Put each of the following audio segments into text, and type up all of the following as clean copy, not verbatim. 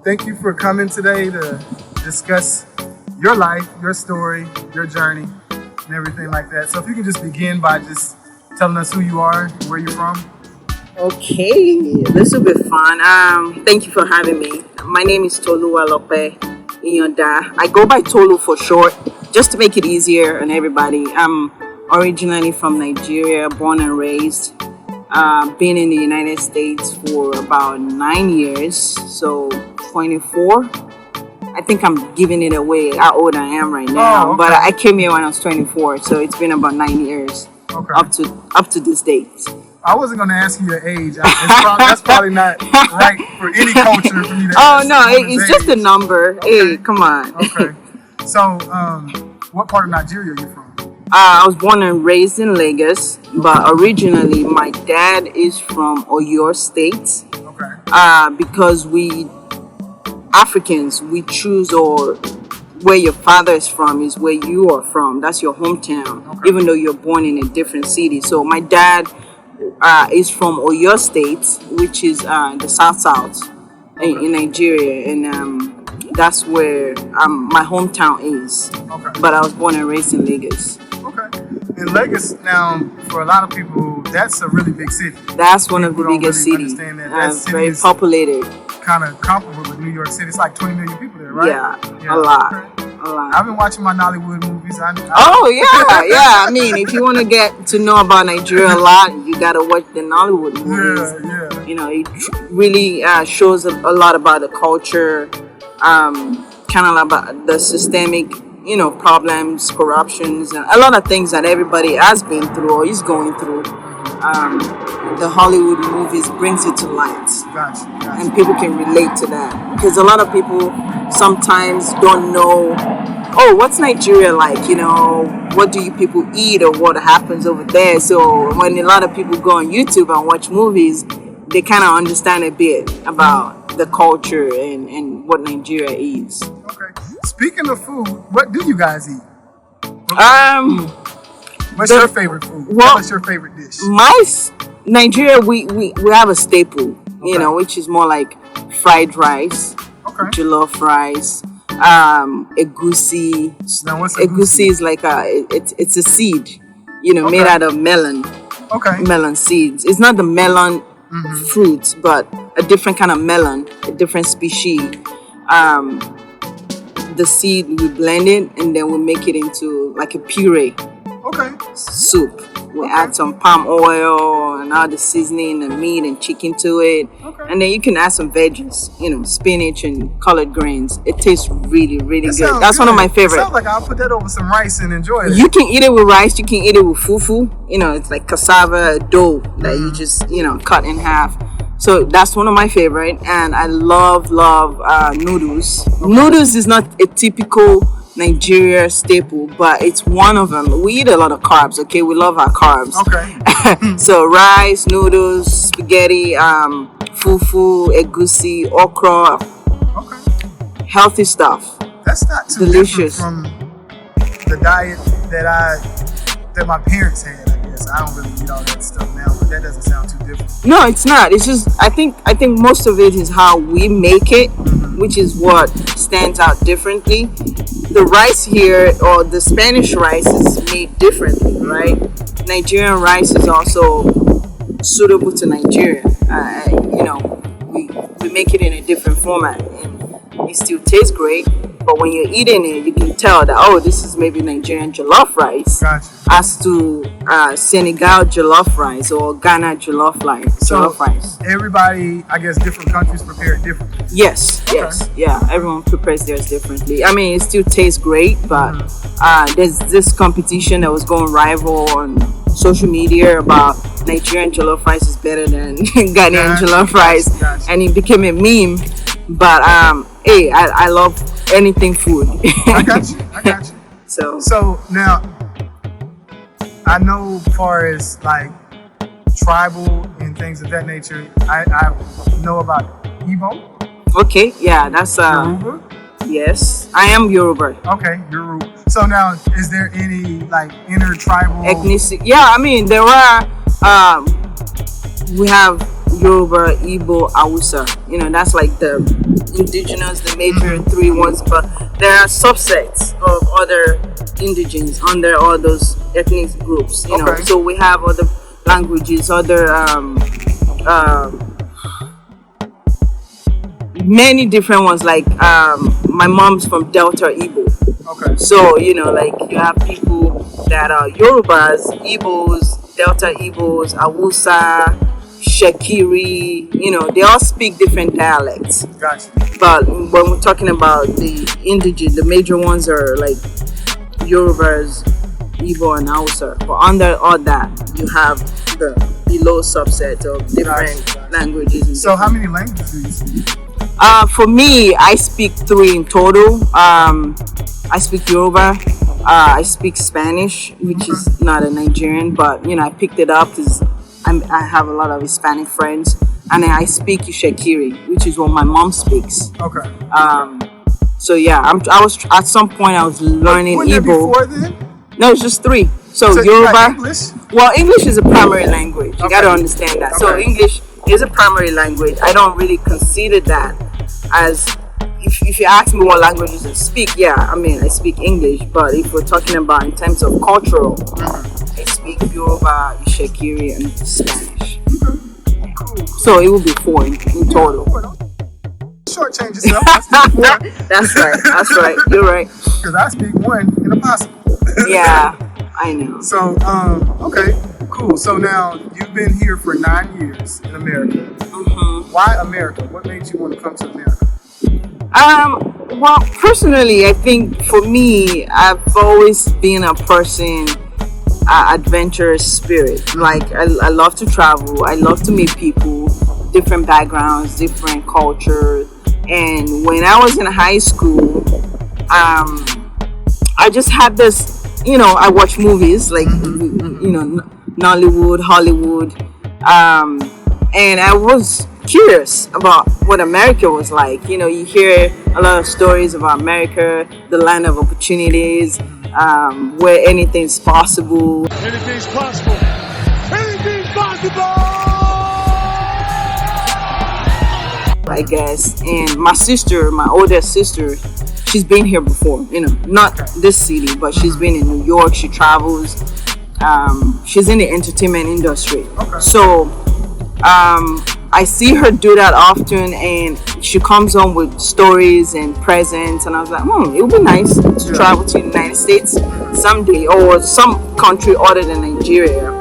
thank you for coming today to discuss your life, your story, your journey, and everything like that. So if you can just begin by just telling us who you are, where you're from. Okay, this will be fun. Thank you for having me. My name is Tolu Inyonda. I go by Tolu for short, just to make it easier on everybody. I'm originally from Nigeria, born and raised. Been in the United States for about 9 years, so 24. I think I'm giving it away how old I am right now, okay. but I came here when I was 24, so it's been about 9 years up to this date. I wasn't going to ask you your age. That's probably not right for any culture for me to ask. No, it's just a number. Okay. Hey, come on. Okay. So, what part of Nigeria are you from? I was born and raised in Lagos, but originally my dad is from Oyo State. Okay. Because we Africans, we choose or where your father is from is where you are from. That's your hometown, even though you're born in a different city. So my dad is from Oyo State, which is the South in Nigeria, and that's where my hometown is. Okay. But I was born and raised in Lagos. Okay. In Lagos, now, for a lot of people, that's a really big city. That's one of the biggest cities. That's very populated. Kind of comparable with New York City. It's like 20 million people there, right? Yeah. A lot. Okay. A lot. I've been watching my Nollywood movies. Yeah. I mean, if you want to get to know about Nigeria a lot, you got to watch the Nollywood movies. Yeah. You know, it really shows a lot about the culture, kind of about the systemic, problems, corruptions, and a lot of things that everybody has been through or is going through. The Hollywood movies brings it to light. Gotcha. And people can relate to that, because a lot of people sometimes don't know, what's Nigeria like, what do you people eat or what happens over there. So when a lot of people go on YouTube and watch movies, they kind of understand a bit about the culture and what Nigeria is. Okay. Speaking of food, what do you guys eat? What's your favorite food? What's your favorite dish? Nigeria, we have a staple, which is more like fried rice, jollof rice, egusi. Now, what's egusi? Egusi is like it's a seed, made out of melon. Okay. Melon seeds. It's not the melon fruit, but a different kind of melon, a different species. The seed, we blend it and then we make it into like a puree. Soup. We add some palm oil and all the seasoning and meat and chicken to it. And then you can add some veggies, spinach and collard greens. It tastes really, really good. That's one of my favorites. Sounds like I'll put that over some rice and enjoy it. You can eat it with rice. You can eat it with fufu. It's like cassava dough that you just, cut in half. So that's one of my favorite. And I love noodles. Noodles is not a typical Nigeria staple, but it's one of them. We eat a lot of carbs, okay? We love our carbs. Okay. So rice, noodles, spaghetti, fufu, egusi, okra. Okay. Healthy stuff. That's not too delicious from the diet that my parents had, I guess. I don't really eat all that stuff now, but that doesn't sound too different. No, it's not. It's just I think most of it is how we make it, which is what stands out differently. The rice here, or the Spanish rice, is made differently, right? Nigerian rice is also suitable to Nigeria. We make it in a different format, and it still tastes great. But when you're eating it, you can tell that, this is maybe Nigerian jollof rice, as to Senegal jollof rice or Ghana jollof rice. Everybody, I guess, different countries prepare it differently. Yes. Yeah, everyone prepares theirs differently. I mean, it still tastes great, but there's this competition that was going rival on social media about Nigerian jollof rice is better than Ghanaian jollof rice, and it became a meme. But hey, I love anything food. I got you. So now, I know as far as like tribal and things of that nature, I know about Igbo. Okay, yeah, that's Yoruba? Yes, I am Yoruba. Okay, Yoruba. So now, is there any like intertribal ethnicity? Yeah, I mean there are. We have Yoruba, Igbo, Hausa. You know, that's like the indigenous, the major three ones. But there are subsets of other indigens under all those ethnic groups. You know, Okay. so we have other languages, other many different ones. Like my mom's from Delta Igbo. Okay. So, you know, like you have people that are Yorubas, Igbos, Delta Igbos, Hausa, Shekiri, you know, they all speak different dialects. Gotcha. But when we're talking about the indigenous, the major ones are like Yorubas, Igbo, and Hausa. But under all that, you have the below subset of different Gotcha. languages. And So how many languages do you speak? for me, I speak 3 in total. I speak Yoruba. I speak Spanish, which is not a Nigerian, but you know I picked it up because I have a lot of Hispanic friends, and then I speak Shekiri, which is what my mom speaks. Okay. So yeah, I was at some point I was learning Wouldn't there be Igbo. 4 then? No, it's just 3. So So you got Yoruba. English? Well, English is a primary language. You Okay. gotta understand that. So Okay. English is a primary language. I don't really consider that as if you ask me what languages I speak, yeah, I mean I speak English. But if we're talking about in terms of cultural, I speak Yoruba, Shekiri, and Spanish. Cool. So it will be 4 in total. Shortchange yourself. I speak 4 That's right. That's right. You're right. because I speak 1 in a possible. Yeah, I know. So, okay, cool. So now you've been here for 9 years in America. Why America? What made you want to come to America? Well, personally, I think for me, I've always been a person, adventurous spirit. Like, I love to travel. I love to meet people, different backgrounds, different cultures. And when I was in high school, I just had this, you know, I watch movies like, you know, Nollywood, Hollywood. And I was curious about what America was like. You know, you hear a lot of stories about America, the land of opportunities, where anything's possible. Anything's possible. Anything's possible. I guess. And my sister, my older sister, she's been here before. You know, not this city, but she's been in New York. She travels. She's in the entertainment industry. Okay. So I see her do that often, and she comes home with stories and presents, and I was like, it would be nice to travel to the United States someday, or some country other than Nigeria.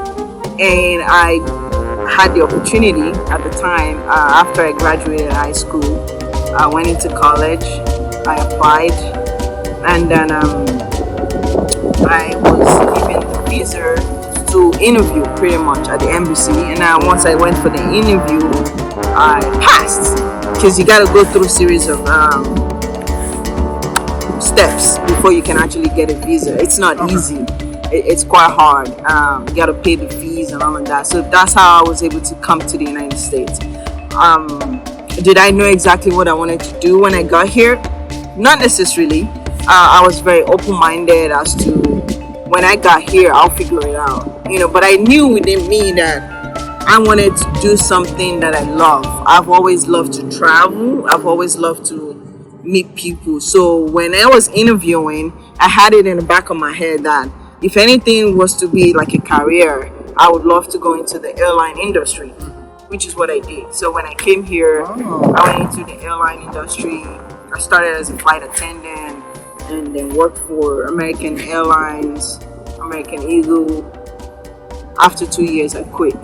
And I had the opportunity at the time, after I graduated high school. I went into college, I applied, and then I was given the visa to interview pretty much at the embassy. And once I went for the interview, I passed, because you got to go through a series of steps before you can actually get a visa. It's not easy. It's quite hard. You got to pay the fees and all of that. So that's how I was able to come to the United States. Did I know exactly what I wanted to do when I got here? Not necessarily. I was very open-minded as to when I got here, I'll figure it out. You know, but I knew within me that I wanted to do something that I love. I've always loved to travel. I've always loved to meet people. So when I was interviewing, I had it in the back of my head that if anything was to be like a career, I would love to go into the airline industry, which is what I did. So when I came here, I went into the airline industry. I started as a flight attendant and then worked for American Airlines, American Eagle. After 2 years, I quit.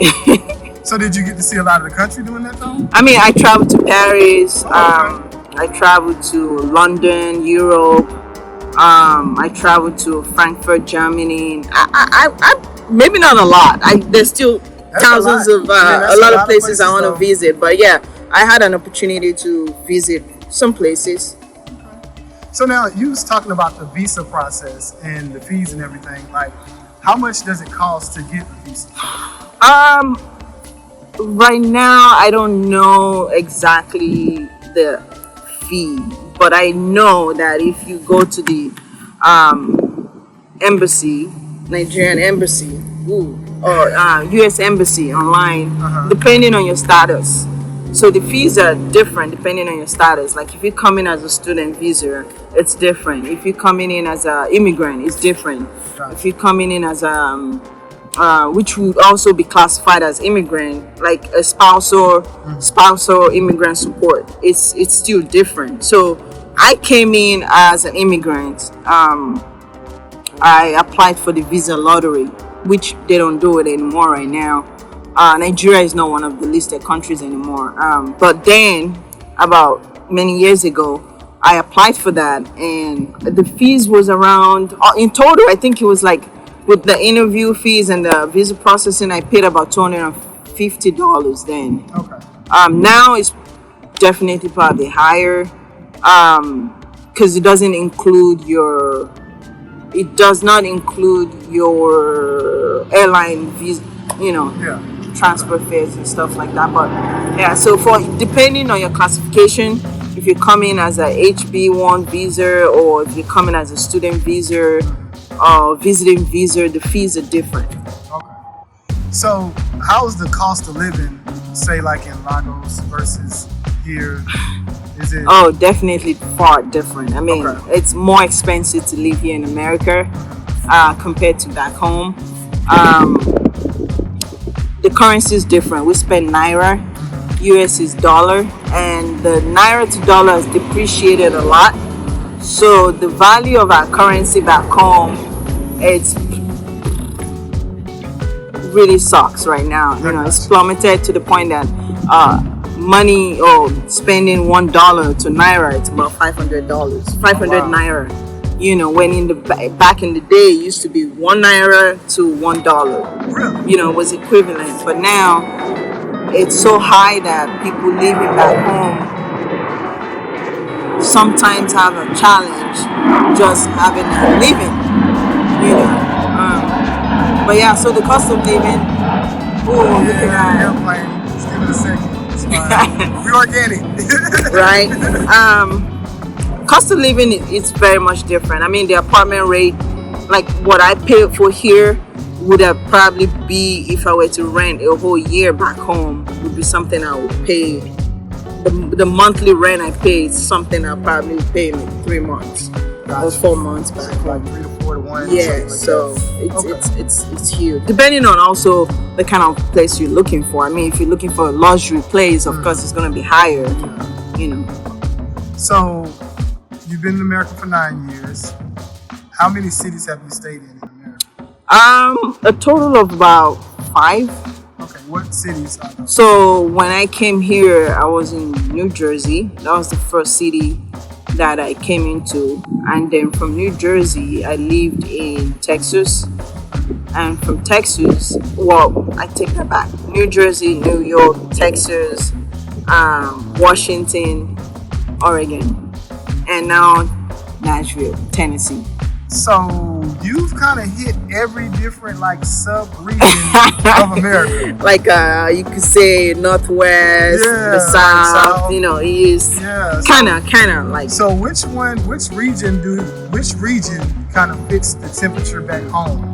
So did you get to see a lot of the country doing that though? I mean, I traveled to Paris. I traveled to London, Europe. I traveled to Frankfurt, Germany. I maybe not a lot. There's still That's thousands a lot. of I mean, that's a lot a of places I want to though. visit. But yeah, I had an opportunity to visit some places. So now you was talking about the visa process and the fees and everything. Like, how much does it cost to get a visa? Right now, I don't know exactly the fee, but I know that if you go to the embassy, Nigerian embassy, or U.S. Embassy online, depending on your status. So the fees are different depending on your status. Like if you come in as a student visa, it's different. If you're coming in as an immigrant, it's different. If you're coming in as a which would also be classified as immigrant, like a spousal immigrant support, it's still different. So I came in as an immigrant. I applied for the visa lottery, which they don't do it anymore right now. Nigeria is not one of the listed countries anymore. But then, about many years ago, I applied for that, and the fees was around, in total, I think it was like, with the interview fees and the visa processing, I paid about $250 then. Okay. Now it's definitely probably higher, because it does not include your airline visa, transfer fares and stuff like that. But yeah, so depending on your classification, if you're coming as a HB1 visa or if you're coming as a student visa or visiting visa, the fees are different. Okay. So how's the cost of living, say like in Lagos versus here? Is it? Oh, definitely far different. I mean, It's more expensive to live here in America compared to back home. The currency is different. We spend Naira, US is dollar, and the Naira to dollar has depreciated a lot. So the value of our currency back home, it's really sucks right now. It's plummeted to the point that money or spending $1 to Naira, it's about $500, 500 Naira. When back in the day, it used to be 1 Naira to $1. Was equivalent. But now it's so high that people living back home sometimes have a challenge just having a living. But yeah, so the cost of living. Oh, look at that. Airplane. Just give it a second. It's fine. We organic. Right. Cost of living is very much different. I mean, the apartment rate, like what I pay for here, would have probably be, if I were to rent a whole year back home, would be something I would pay. The monthly rent I pay is something I'll probably pay in 3 months or 4 months back home. Like 3 to 4 to 1. Yeah, so it's huge. Depending on also the kind of place you're looking for. I mean, if you're looking for a luxury place, of course it's going to be higher. So you've been in America for 9 years. How many cities have you stayed in America? A total of about 5. Okay, what cities are those? So when I came here, I was in New Jersey. That was the first city that I came into. And then from New Jersey, I lived in Texas. And from Texas, I take that back. New Jersey, New York, Texas, Washington, Oregon, and now Nashville, Tennessee. So you've kind of hit every different sub-region of America. You could say Northwest, the South, East. Yeah. Kind of like. So which region kind of fits the temperature back home?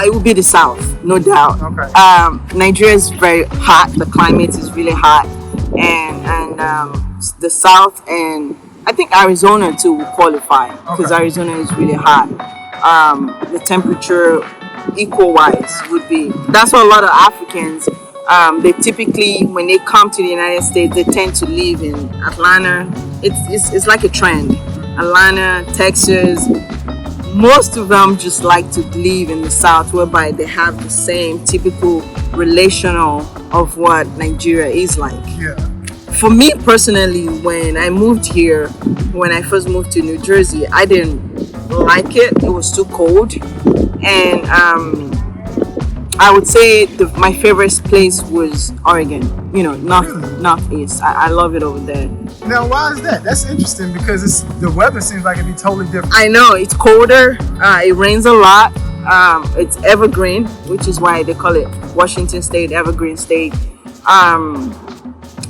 It would be the South, no doubt. Okay. Nigeria is very hot. The climate is really hot, and the South, and I think Arizona too will qualify because Arizona is really hot. The temperature equal-wise would be. That's why a lot of Africans, they typically, when they come to the United States, they tend to live in Atlanta. It's like a trend. Atlanta, Texas. Most of them just like to live in the South, whereby they have the same typical relational of what Nigeria is like. Yeah. For me personally, when I moved here, when I first moved to New Jersey, I didn't like it. It was too cold. And I would say my favorite place was Oregon, northeast. I love it over there. Now, why is that? That's interesting because the weather seems like it'd be totally different. I know, it's colder. It rains a lot. It's evergreen, which is why they call it Washington State, Evergreen State.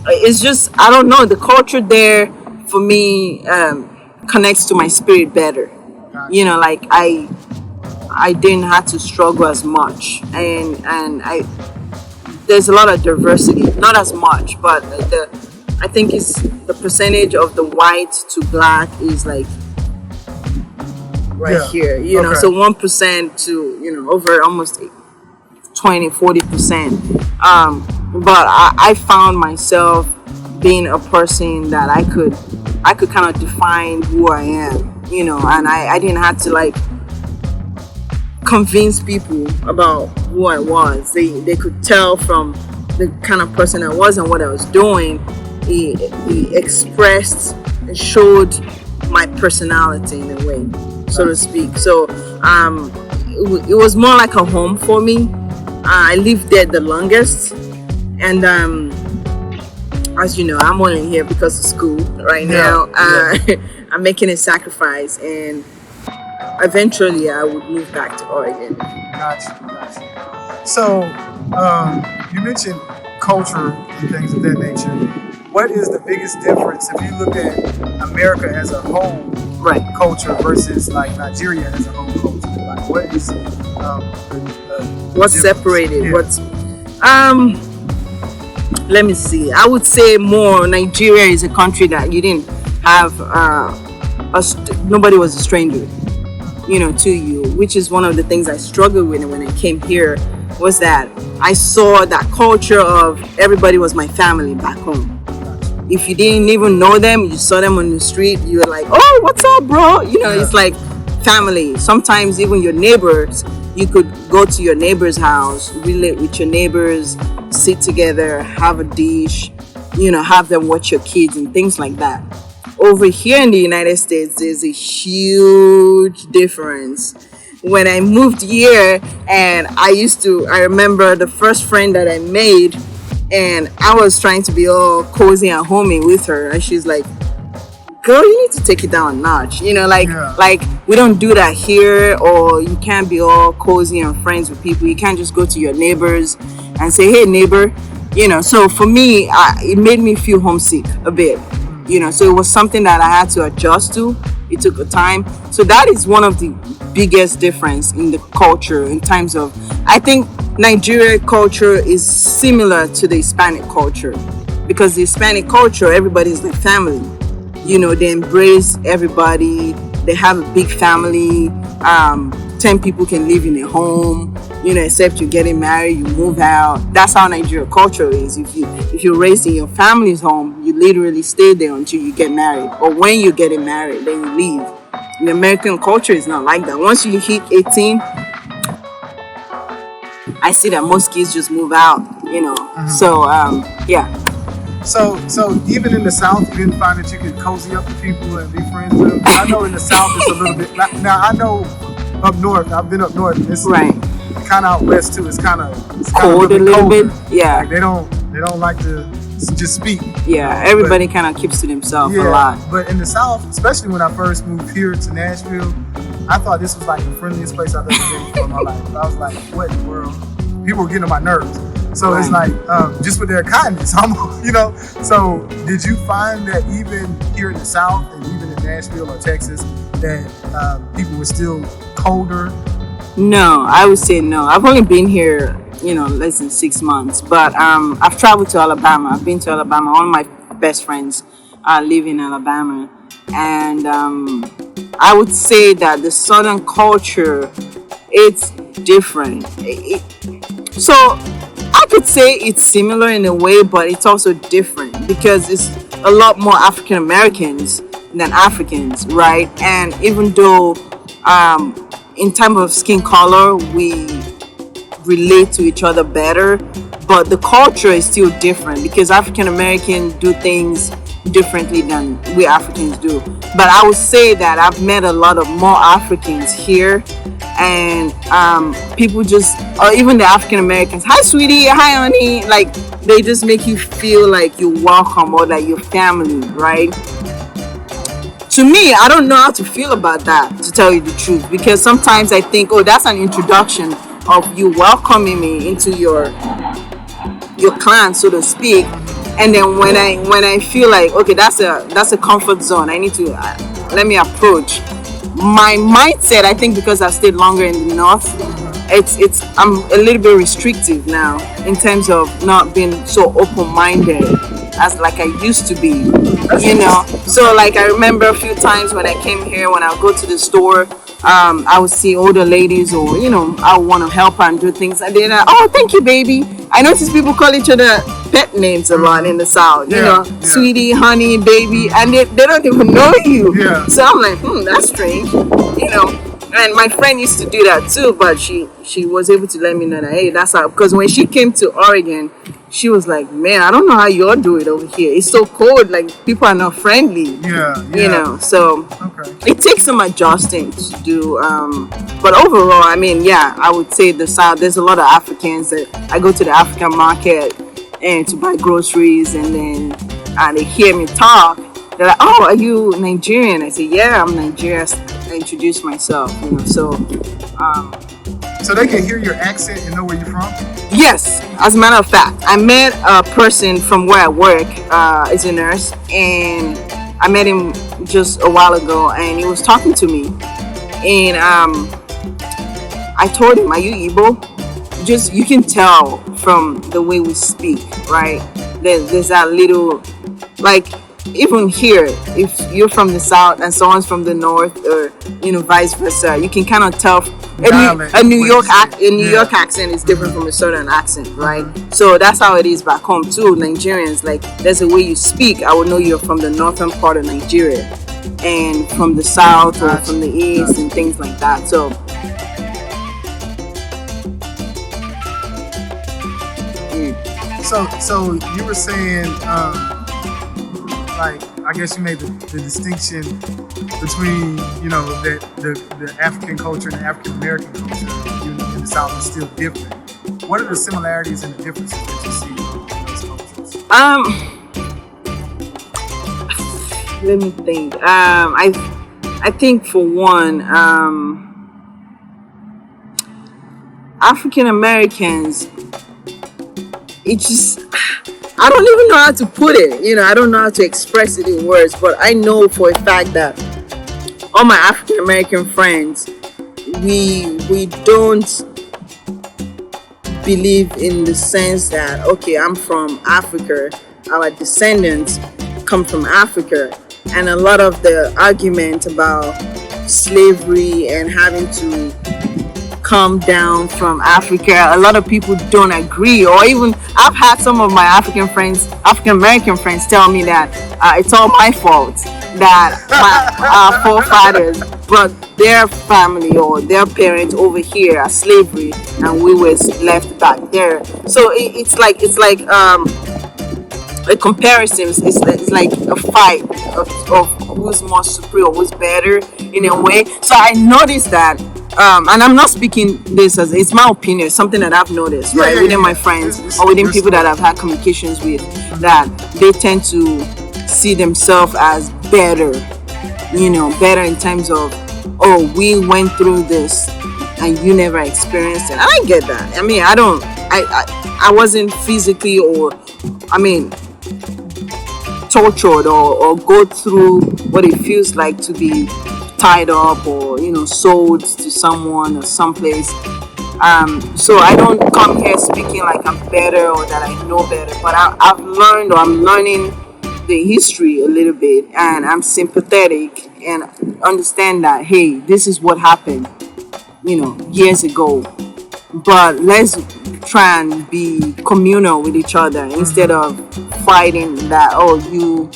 It's just, I don't know, the culture there for me connects to my spirit better. Gotcha. I didn't have to struggle as much, and there's a lot of diversity, not as much, but I think it's the percentage of the white to black is like right here, you know, so 1% to, over almost 20-40%. But I found myself being a person that I could kind of define who I am, and I didn't have to like convince people about who I was. They could tell from the kind of person I was and what I was doing. He expressed and showed my personality in a way, so to speak. So it was more like a home for me. I lived there the longest, and as you know, I'm only here because of school right now. I'm making a sacrifice, and eventually I would move back to Oregon. Gotcha. So you mentioned culture and things of that nature. What is the biggest difference if you look at America as a whole, right, culture versus like Nigeria as a whole culture? Like, what is what's separated? Yeah. What's let me see. I would say more Nigeria is a country that you didn't have nobody was a stranger, to you, which is one of the things I struggled with when I came here, was that I saw that culture of everybody was my family back home. If you didn't even know them, you saw them on the street, you were like, oh, what's up, bro? It's like family. Sometimes even your neighbors, you could go to your neighbor's house, relate with your neighbors, sit together, have a dish, have them watch your kids and things like that. Over here in the United States, there's a huge difference. When I moved here, and I remember the first friend that I made, and I was trying to be all cozy and homey with her, and she's like, girl, you need to take it down a notch, like we don't do that here, or you can't be all cozy and friends with people. You can't just go to your neighbors and say, hey neighbor, so for me, it made me feel homesick a bit, so it was something that I had to adjust to. It took a time. So that is one of the biggest difference in the culture in terms of, I think Nigerian culture is similar to the Hispanic culture, because the Hispanic culture, everybody's like family. They embrace everybody. They have a big family. 10 people can live in a home, except you're getting married, you move out. That's how Nigerian culture is. If you're raised in your family's home, you literally stay there until you get married. Or when you're getting married, then you leave. The American culture is not like that. Once you hit 18, I see that most kids just move out, So, yeah. So even in the South, you didn't find that you could cozy up with people and be friends with them? I know in the South it's a little bit, now I know up north, I've been up north, and it's right, kind of out west too, it's kind of cold a little bit, yeah. Like they don't like to just speak. Yeah, everybody kind of keeps to themselves a lot. But in the South, especially when I first moved here to Nashville, I thought this was like the friendliest place I've ever been for my life. I was like, what in the world? People were getting on my nerves. So it's like, just with their kindness, So did you find that even here in the South and even in Nashville or Texas, that people were still colder? No, I would say no. I've only been here, less than 6 months. But I've traveled to Alabama. I've been to Alabama. One of my best friends live in Alabama. And I would say that the Southern culture, it's different. So I could say it's similar in a way, but it's also different because it's a lot more African Americans than Africans, right? And even though in terms of skin color, we relate to each other better, but the culture is still different because African Americans do things differently than we Africans do. But I would say that I've met a lot of more Africans here, and people just, or even the African Americans, hi sweetie, hi honey, like they just make you feel like you're welcome or like you're family, right? To me, I don't know how to feel about that, to tell you the truth, because sometimes I think, oh, that's an introduction of you welcoming me into your clan, so to speak. And then when I feel like, okay, that's a comfort zone, I need to let me approach my mindset, I think because I've stayed longer in the north, I'm a little bit restrictive now in terms of not being so open-minded as like I used to be, you know. So like I remember a few times when I came here, when I would go to the store, I would see older ladies, or you know, I would want to help her and do things, and then oh, thank you, baby. I notice people call each other pet names a lot in the South, you know, sweetie, honey, baby, and they don't even know you. Yeah. So I'm like, that's strange, you know. And my friend used to do that too, but she was able to let me know that, hey, that's how, because when she came to Oregon, she was like, man, I don't know how y'all do it over here. It's so cold, like people are not friendly. Yeah. You know, so okay. it takes some adjusting to do. But overall, I mean, yeah, I would say the South, there's a lot of Africans that I go to the African market and to buy groceries, and then they hear me talk. They're like, oh, are you Nigerian? I say, yeah, I'm Nigerian. I introduce myself, you know, so. So they can hear your accent and know where you're from? Yes, as a matter of fact, I met a person from where I work, is a nurse, and I met him just a while ago, and he was talking to me, and I told him, are you Igbo? Just, you can tell from the way we speak, right? There's that little, like, even here, if you're from the South and someone's from the North, or you know, vice versa, you can kind of tell a New York accent is different from a Southern accent, right? So that's how it is back home too. Nigerians, like, there's a way you speak. I would know you're from the northern part of Nigeria, and from the South or from the East and things like that. So. So you were saying, like, I guess you made the distinction between, you know, that the African culture and the African American culture in the South is still different. What are the similarities and the differences that you see in those cultures? Let me think. I think for one, African Americans, it's just, I don't even know how to put it, you know, I don't know how to express it in words, but I know for a fact that all my African American friends, we don't believe in the sense that, okay, I'm from Africa, our descendants come from Africa, and a lot of the argument about slavery and having to come down from Africa, a lot of people don't agree, or even I've had some of my African American friends tell me that it's all my fault that my forefathers brought their family or their parents over here as slavery and we were left back there. So it's like a comparison. It's like a fight of who's more superior, who's better in a way. So I noticed that. And I'm not speaking this as, it's my opinion, something that I've noticed, right, within my friends or within people that I've had communications with, that they tend to see themselves as better, you know, better in terms of, oh, we went through this and you never experienced it. And I get that. I mean, I wasn't physically tortured or go through what it feels like to be tied up or, you know, sold to someone or someplace. So I don't come here speaking like I'm better or that I know better, but I've learned, or I'm learning the history a little bit, and I'm sympathetic and understand that, hey, this is what happened, you know, years ago. But let's try and be communal with each other instead of fighting that, oh, you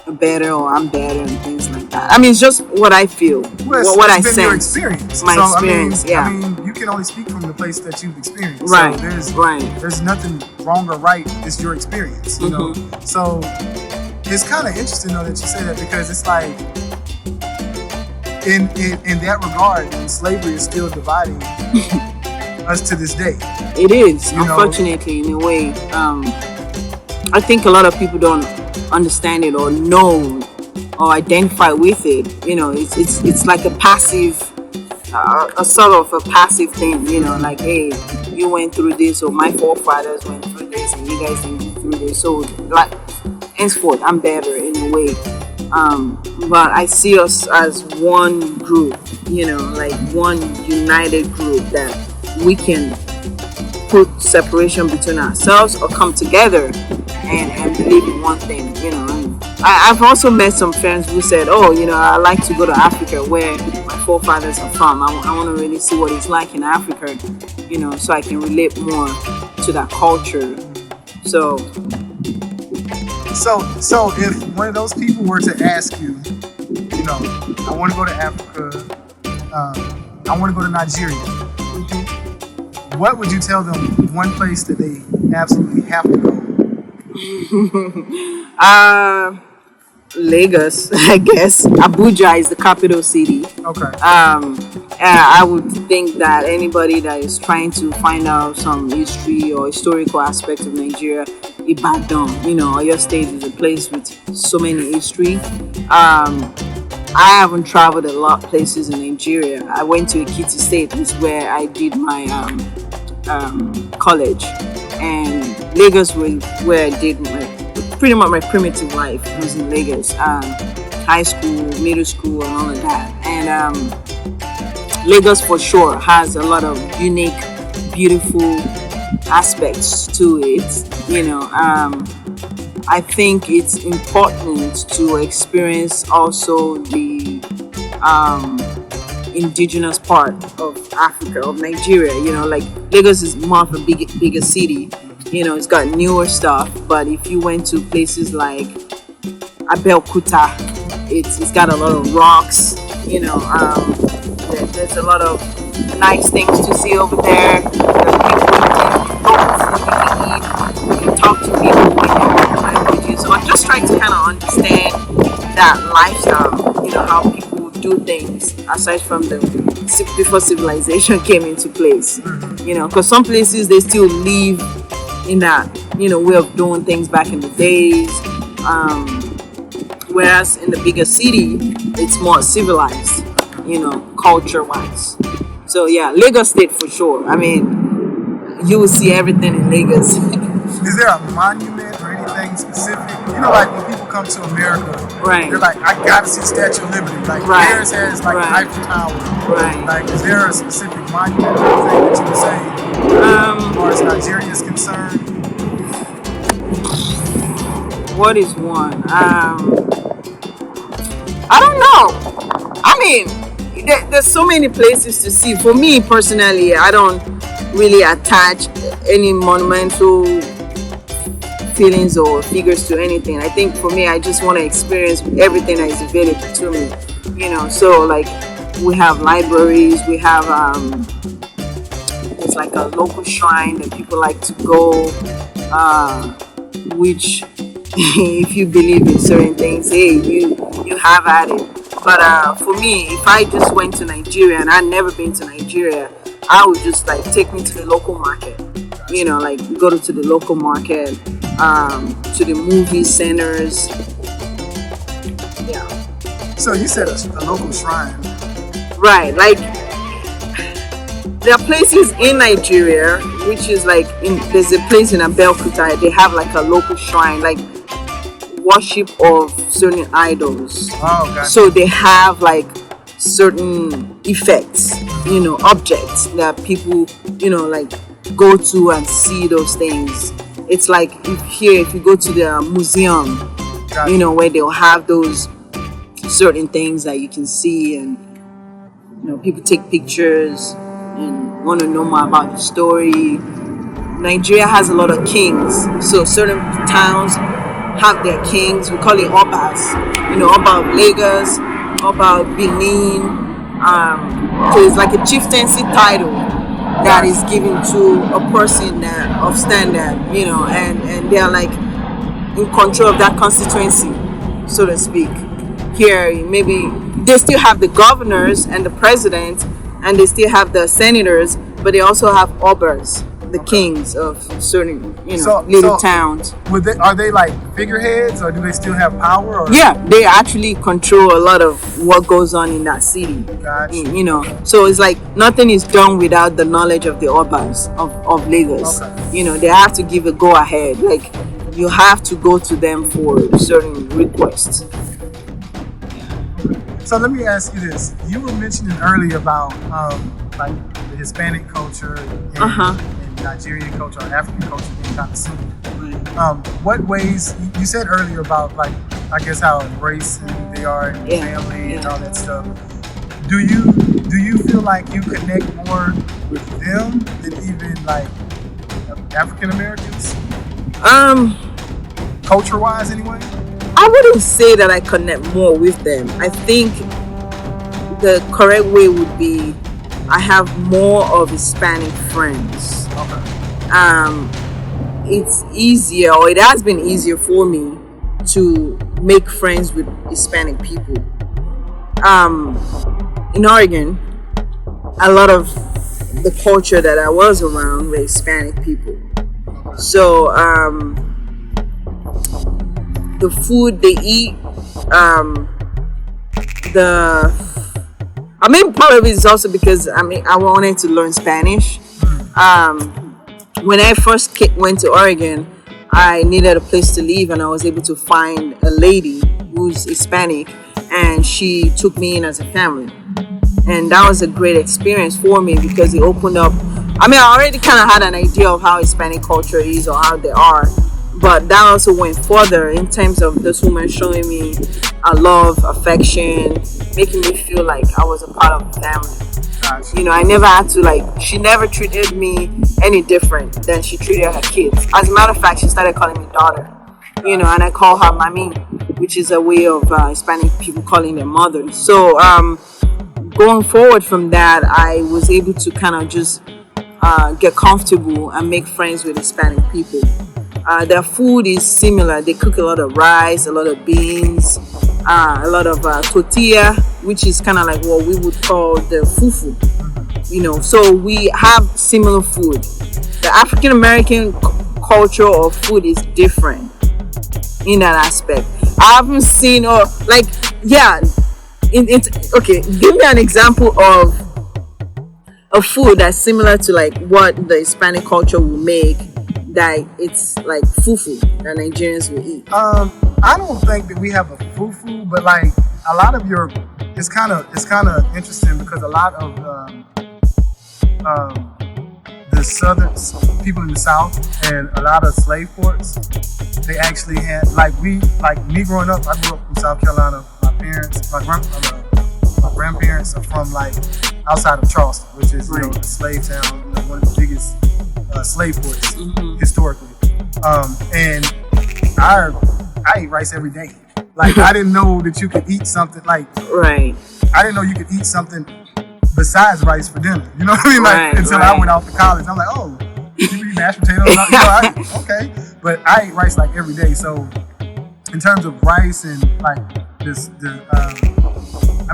are better or I'm better and things like that. I mean, it's just what I feel, what I sense. Your experience. My experience, I mean, you can only speak from the place that you've experienced. Right, so there's nothing wrong or right. It's your experience, you know. So it's kind of interesting though that you say that, because it's like in that regard, slavery is still dividing us to this day. It is, unfortunately, in a way. I think a lot of people don't understand it or know or identify with it. You know, it's like a passive, a sort of a passive thing. You know, like, hey, you went through this, or my forefathers went through this, and you guys didn't go through this. So, like, henceforth, I'm better in a way. But I see us as one group, like one united group that we can put separation between ourselves or come together and believe in one thing, And I've also met some friends who said, oh, I like to go to Africa where my forefathers are from. I want to really see what it's like in Africa, so I can relate more to that culture. So if one of those people were to ask you, I want to go to Africa, I want to go to Nigeria, what would you tell them one place that they absolutely have to go? Lagos, I guess. Abuja is the capital city. Okay. I would think that anybody that is trying to find out some history or historical aspect of Nigeria, Ibadan, Oyo State is a place with so many history. I haven't traveled a lot of places in Nigeria. I went to Ekiti State, which is where I did my college, and Lagos was where I did pretty much my primitive life was in Lagos, high school, middle school, and all of that. And Lagos for sure has a lot of unique, beautiful aspects to it. I think it's important to experience also the indigenous part of Africa, of Nigeria. Like Lagos is more of a bigger city. It's got newer stuff, but if you went to places like Abeokuta, it's got a lot of rocks. There's a lot of nice things to see over there. You can talk to people in their languages. So I'm just trying to kind of understand that lifestyle. How people do things aside from before civilization came into place. Because some places they still live in that way of doing things back in the days, whereas in the bigger city it's more civilized, culture wise. So yeah, Lagos State for sure. I mean, you will see everything in Lagos. Is there a monument or anything specific? Like when people come to America, right? They're like, I gotta see the Statue of Liberty. Like theirs has like the Eiffel Tower. Right. Like, is there a specific monument or anything that you would say, as far as Nigeria is concerned? What is one? I don't know. I mean, there's so many places to see. For me personally, I don't really attach any monumental feelings or figures to anything. I think for me, I just want to experience everything that is available to me. So like we have libraries, we have it's like a local shrine that people like to go, which if you believe in certain things, hey, you have at it. But for me, if I just went to Nigeria and I'd never been to Nigeria, I would just like take me to the local market. Like go to the local market, to the movie centers. Yeah. So you said a local shrine. Right. Like there are places in Nigeria, which is like there's a place in Abeokuta. They have like a local shrine, like worship of certain idols. Oh, gotcha. So they have like certain effects, objects that people, like go to and see those things. It's like if you go to the museum, Gotcha. Where they'll have those certain things that you can see, and people take pictures and want to know more about the story. Nigeria has a lot of kings, so certain towns have their kings. We call it Obas. Oba of Lagos, Oba of Benin. So it's like a chieftaincy title that is given to a person of standard, and they are like in control of that constituency, so to speak. Here, maybe they still have the governors and the president, and they still have the senators, but they also have obas, the kings of certain, little towns. Are they like figureheads, or do they still have power? Or? Yeah, they actually control a lot of what goes on in that city. Gotcha. So it's like nothing is done without the knowledge of the obas of Lagos. Okay. They have to give a go ahead. Like you have to go to them for certain requests. So let me ask you this: you were mentioning earlier about like the Hispanic culture and Nigerian culture or African culture being kind of similar. What ways you said earlier about like I guess how embracing they are in family and all that stuff. Do you feel like you connect more with them than even like African Americans? Culture wise anyway? I wouldn't say that I connect more with them. I think the correct way would be I have more of Hispanic friends. Okay. It's easier, or it has been easier for me to make friends with Hispanic people. In Oregon, a lot of the culture that I was around were Hispanic people. So the food they eat, part of it is also because I wanted to learn Spanish. When I first went to Oregon, I needed a place to live, and I was able to find a lady who's Hispanic, and she took me in as a family. And that was a great experience for me because it opened up. I already kind of had an idea of how Hispanic culture is or how they are, but that also went further in terms of this woman showing me a love, affection, making me feel like I was a part of the family. I never had to she never treated me any different than she treated her kids. As a matter of fact, she started calling me daughter, and I call her mami, which is a way of Hispanic people calling their mother. So going forward from that, I was able to kind of just get comfortable and make friends with Hispanic people. Their food is similar. They cook a lot of rice, a lot of beans, a lot of tortilla, which is kind of like what we would call the fufu. So we have similar food. The African American culture of food is different in that aspect. I haven't seen okay. Give me an example of a food that's similar to like what the Hispanic culture will make. That it's like fufu that Nigerians will eat. I don't think that we have a fufu, but like a lot of it's kind of interesting because a lot of the southern people in the South and a lot of slave ports, they actually had me growing up. I grew up in South Carolina. My grandparents are from like outside of Charleston, which is a slave town, one of the biggest slave ports historically. And I eat rice every day. Like I didn't know that you could eat something I didn't know you could eat something besides rice for dinner. You know what I mean? Until I went off to college, I'm like, oh, you eat mashed potatoes? Okay. But I eat rice like every day. So in terms of rice and like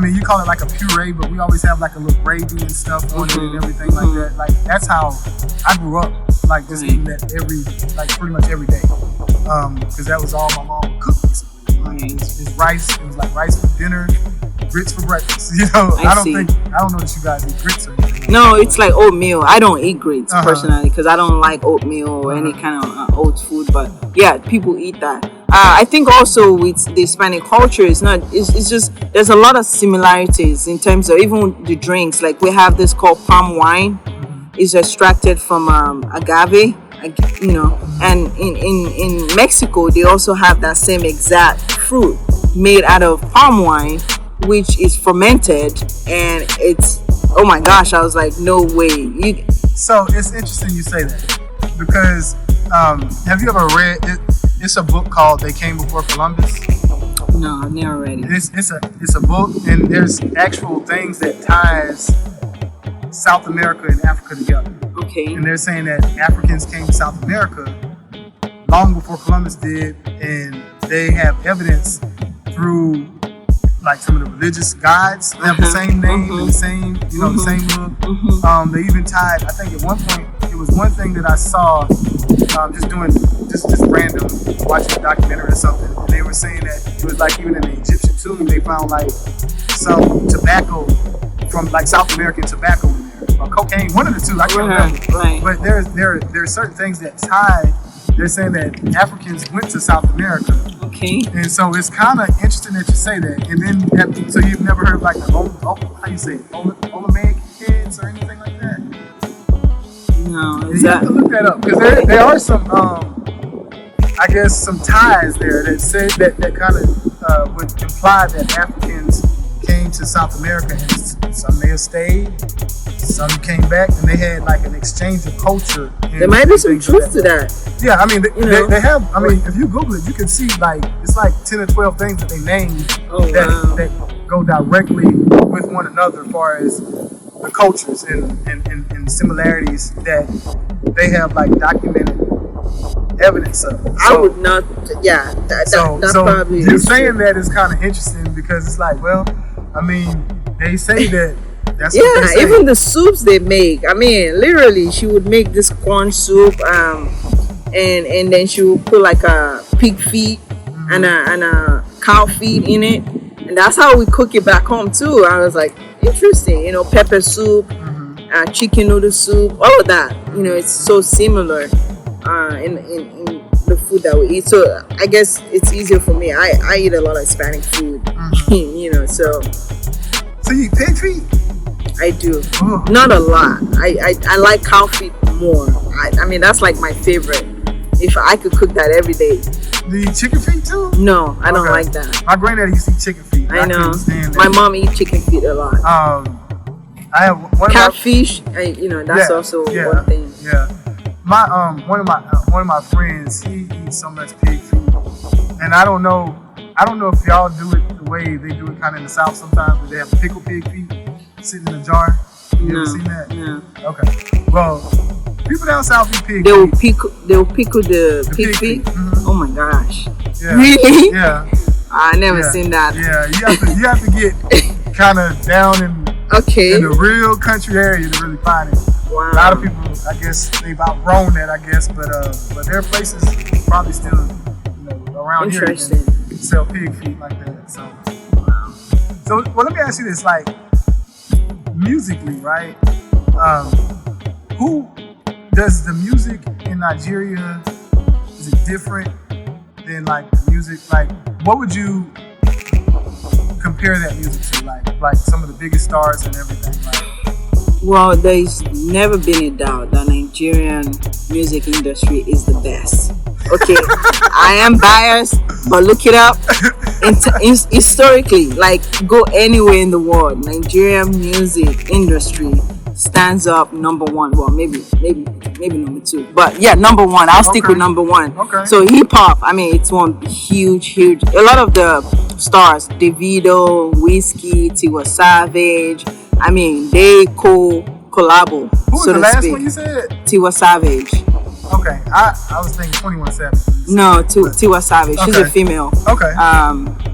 you call it like a puree, but we always have like a little gravy and stuff on it and everything like that. Like that's how I grew up, like just eating that pretty much every day. Because that was all my mom would cook basically. It's rice. It was like rice for dinner, grits for breakfast. I don't know that you guys eat grits or anything. No, it's like oatmeal. I don't eat grits personally because I don't like oatmeal or any kind of oat food. But yeah, people eat that. I think also with the Hispanic culture, it's just there's a lot of similarities in terms of even the drinks. Like we have this called palm wine. It's extracted from agave, and in Mexico they also have that same exact fruit made out of palm wine, which is fermented, and it's, oh my gosh, I was like, no way. So it's interesting you say that because have you ever read it? It's a book called They Came Before Columbus. No, I've never read it. It's a book, and there's actual things that ties South America and Africa together. Okay. And they're saying that Africans came to South America long before Columbus did, and they have evidence through like some of the religious guides that have the same name and the same, the same look. They even tied, I think at one point, it was one thing that I saw just random, watching a documentary or something, and they were saying that it was like even in the Egyptian tomb, they found like some tobacco from like South American tobacco in there, or cocaine, one of the two, I can't remember. Right. But there are certain things that tie. They're saying that Africans went to South America Okay. And so it's kind of interesting that you say that. And then, so you've never heard of like the how you say it, Olympic kids or anything like that? No, You have to look that up because there are some, I guess, some ties there that say that kind of would imply that Africans came to South America and some may have stayed, some came back, and they had like an exchange of culture. There might be some truth to that. Yeah, I mean, they have. I mean, if you Google it, you can see like it's like 10 or 12 things that they named that go directly with one another as far as the cultures and similarities that they have like documented evidence of. So, I would not. Yeah, that probably. You saying that is kind of interesting because it's like, well, I mean, they say that. That's what they say. Even the soups they make. I mean, literally, she would make this corn soup, and then she would put like a pig feet and a cow feet in it, and that's how we cook it back home too. I was like, interesting, pepper soup, chicken noodle soup, all of that. It's so similar in the food that we eat. So I guess it's easier for me. I eat a lot of Hispanic food, So you eat pig feet? I do. Not a lot. I like cow feet more. I mean, that's like my favorite. If I could cook that every day. Do you eat chicken feet too? No, I don't like that. My granddaddy used to eat chicken feet. I know. Stand that. My mom eats chicken feet a lot. I have one catfish. That's also one thing. Yeah. My one of my friends, he eats so much pig feet, and I don't know if y'all do it the way they do it kind of in the South sometimes, where they have pickled pig feet sitting in a jar. You ever seen that? No. Okay. Well, people down south eat pig feet. They'll pickle the pig feet. Mm-hmm. Oh my gosh. Yeah. Really? Yeah. I never seen that. Yeah, you have to get kind of down in the real country area to really find it. Wow. A lot of people, I guess, they've outgrown that, I guess, but there are places probably still, around here that sell pig feet like that. So, let me ask you this: like, musically, right? Who does the music in Nigeria? Is it different than like the music? Like, what would you compare that music to? Like some of the biggest stars and everything. Like, well, there's never been a doubt that Nigerian music industry is the best. Okay, I am biased, but look it up. Historically, like, go anywhere in the world, Nigerian music industry stands up number one. Well, maybe number two, but yeah, number one. I'll stick with number one. Okay. So hip hop, I mean, it's one huge. A lot of the stars, Davido, Whiskey, Tiwa Savage. I mean, they collabo. Who was the last one you said? Tiwa Savage. Okay, I was thinking 21 Savage. No, Tiwa Savage. She's a female. Okay.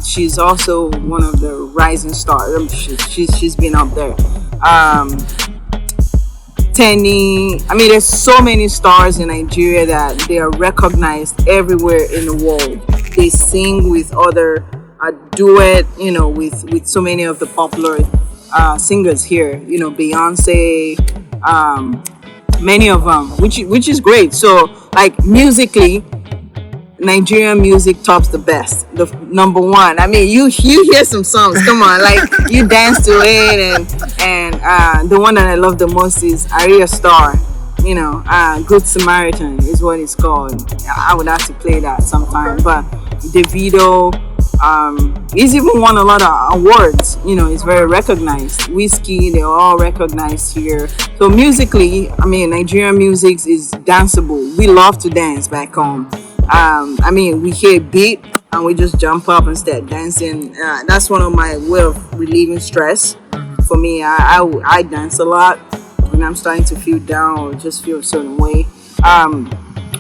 She's also one of the rising stars. She's been up there. Tenny. I mean, there's so many stars in Nigeria that they are recognized everywhere in the world. They sing with other duet, with so many of the popular singers here. Beyonce, many of them, which is great. So, like, musically, Nigerian music tops the best, the number one. I mean, you hear some songs, come on, like, you dance to it, and the one that I love the most is Aria Star. Good Samaritan is what it's called. I would have to play that sometime. But Davido, he's even won a lot of awards. He's very recognized. Whiskey, they're all recognized here. So musically, I mean, Nigerian music is danceable. We love to dance back home. I mean, we hear beat and we just jump up and start dancing. That's one of my way of relieving stress. For me, I dance a lot when I'm starting to feel down or just feel a certain way.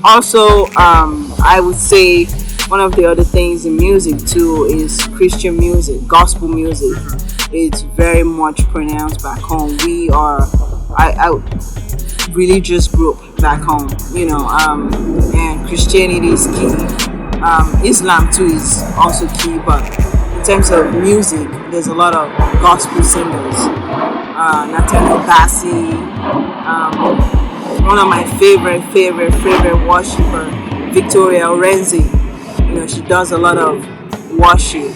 Also, I would say one of the other things in music too is Christian music, gospel music. It's very much pronounced back home. We are a religious group back home, and Christianity is key. Islam too is also key, but in terms of music, there's a lot of gospel singers. Nathaniel Bassey, one of my favorite worshiper, Victoria Orenzi. She does a lot of worship,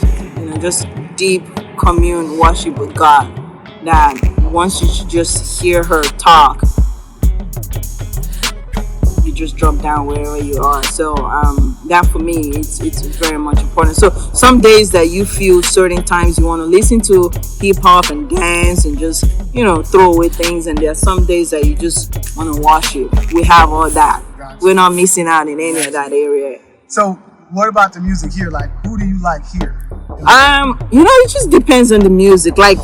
just deep commune worship with God. That once you just hear her talk, you just drop down wherever you are. So that for me, it's very much important. So some days that you feel certain times you want to listen to hip hop and dance and just throw away things, and there are some days that you just want to worship. We have all that. Gotcha. We're not missing out in any of that area. So what about the music here? Like, who do you like here? It just depends on the music. Like,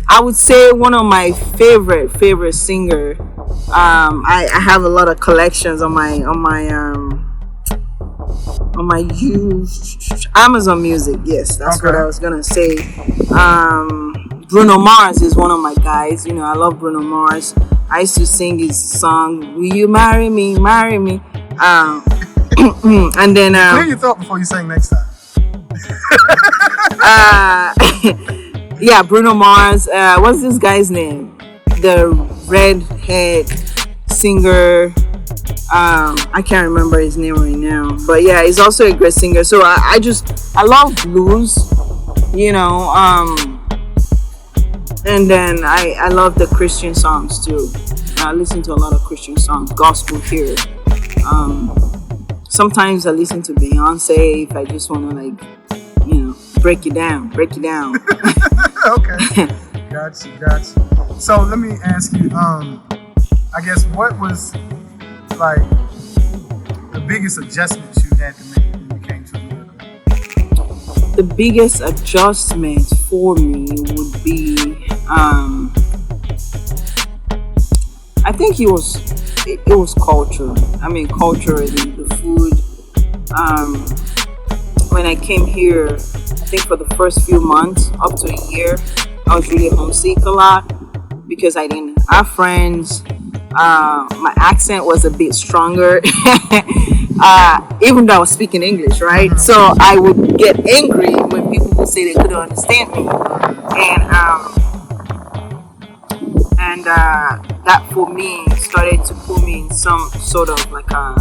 I would say one of my favorite singer. I have a lot of collections on my Amazon Music. Yes, that's okay. what I was gonna say. Bruno Mars is one of my guys. I love Bruno Mars. I used to sing his song, "Will you marry me, marry me?" And then clear your throat before you sing next time. Yeah, Bruno Mars. What's this guy's name? The redhead singer. I can't remember his name right now, but yeah, he's also a great singer. So I love blues, and then I love the Christian songs too. I listen to a lot of Christian songs, gospel here. Sometimes I listen to Beyonce if I just want to break it down. Okay, got you. So let me ask you, I guess, what was like the biggest adjustment you had to make when you came to America? The biggest adjustment for me would be, I think it was culture. I mean, culturally, the food. When I came here, I think for the first few months, up to a year, I was really homesick a lot because I didn't have friends. My accent was a bit stronger, even though I was speaking English, right? So I would get angry when people would say they couldn't understand me, and that for me started to put me in some sort of like a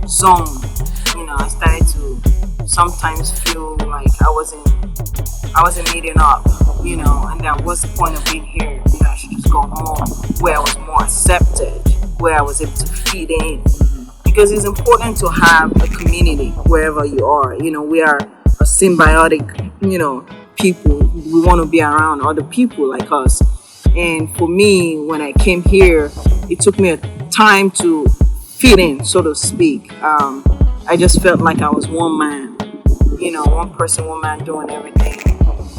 zone. I started to sometimes feel like I wasn't meeting up, and that was the point of being here. I should just go home where I was more accepted, where I was able to fit in, because it's important to have a community wherever you are. We are a symbiotic, people. We want to be around other people like us. And for me, when I came here, it took me a time to fit in, so to speak. I just felt like I was one man, one person, one man doing everything.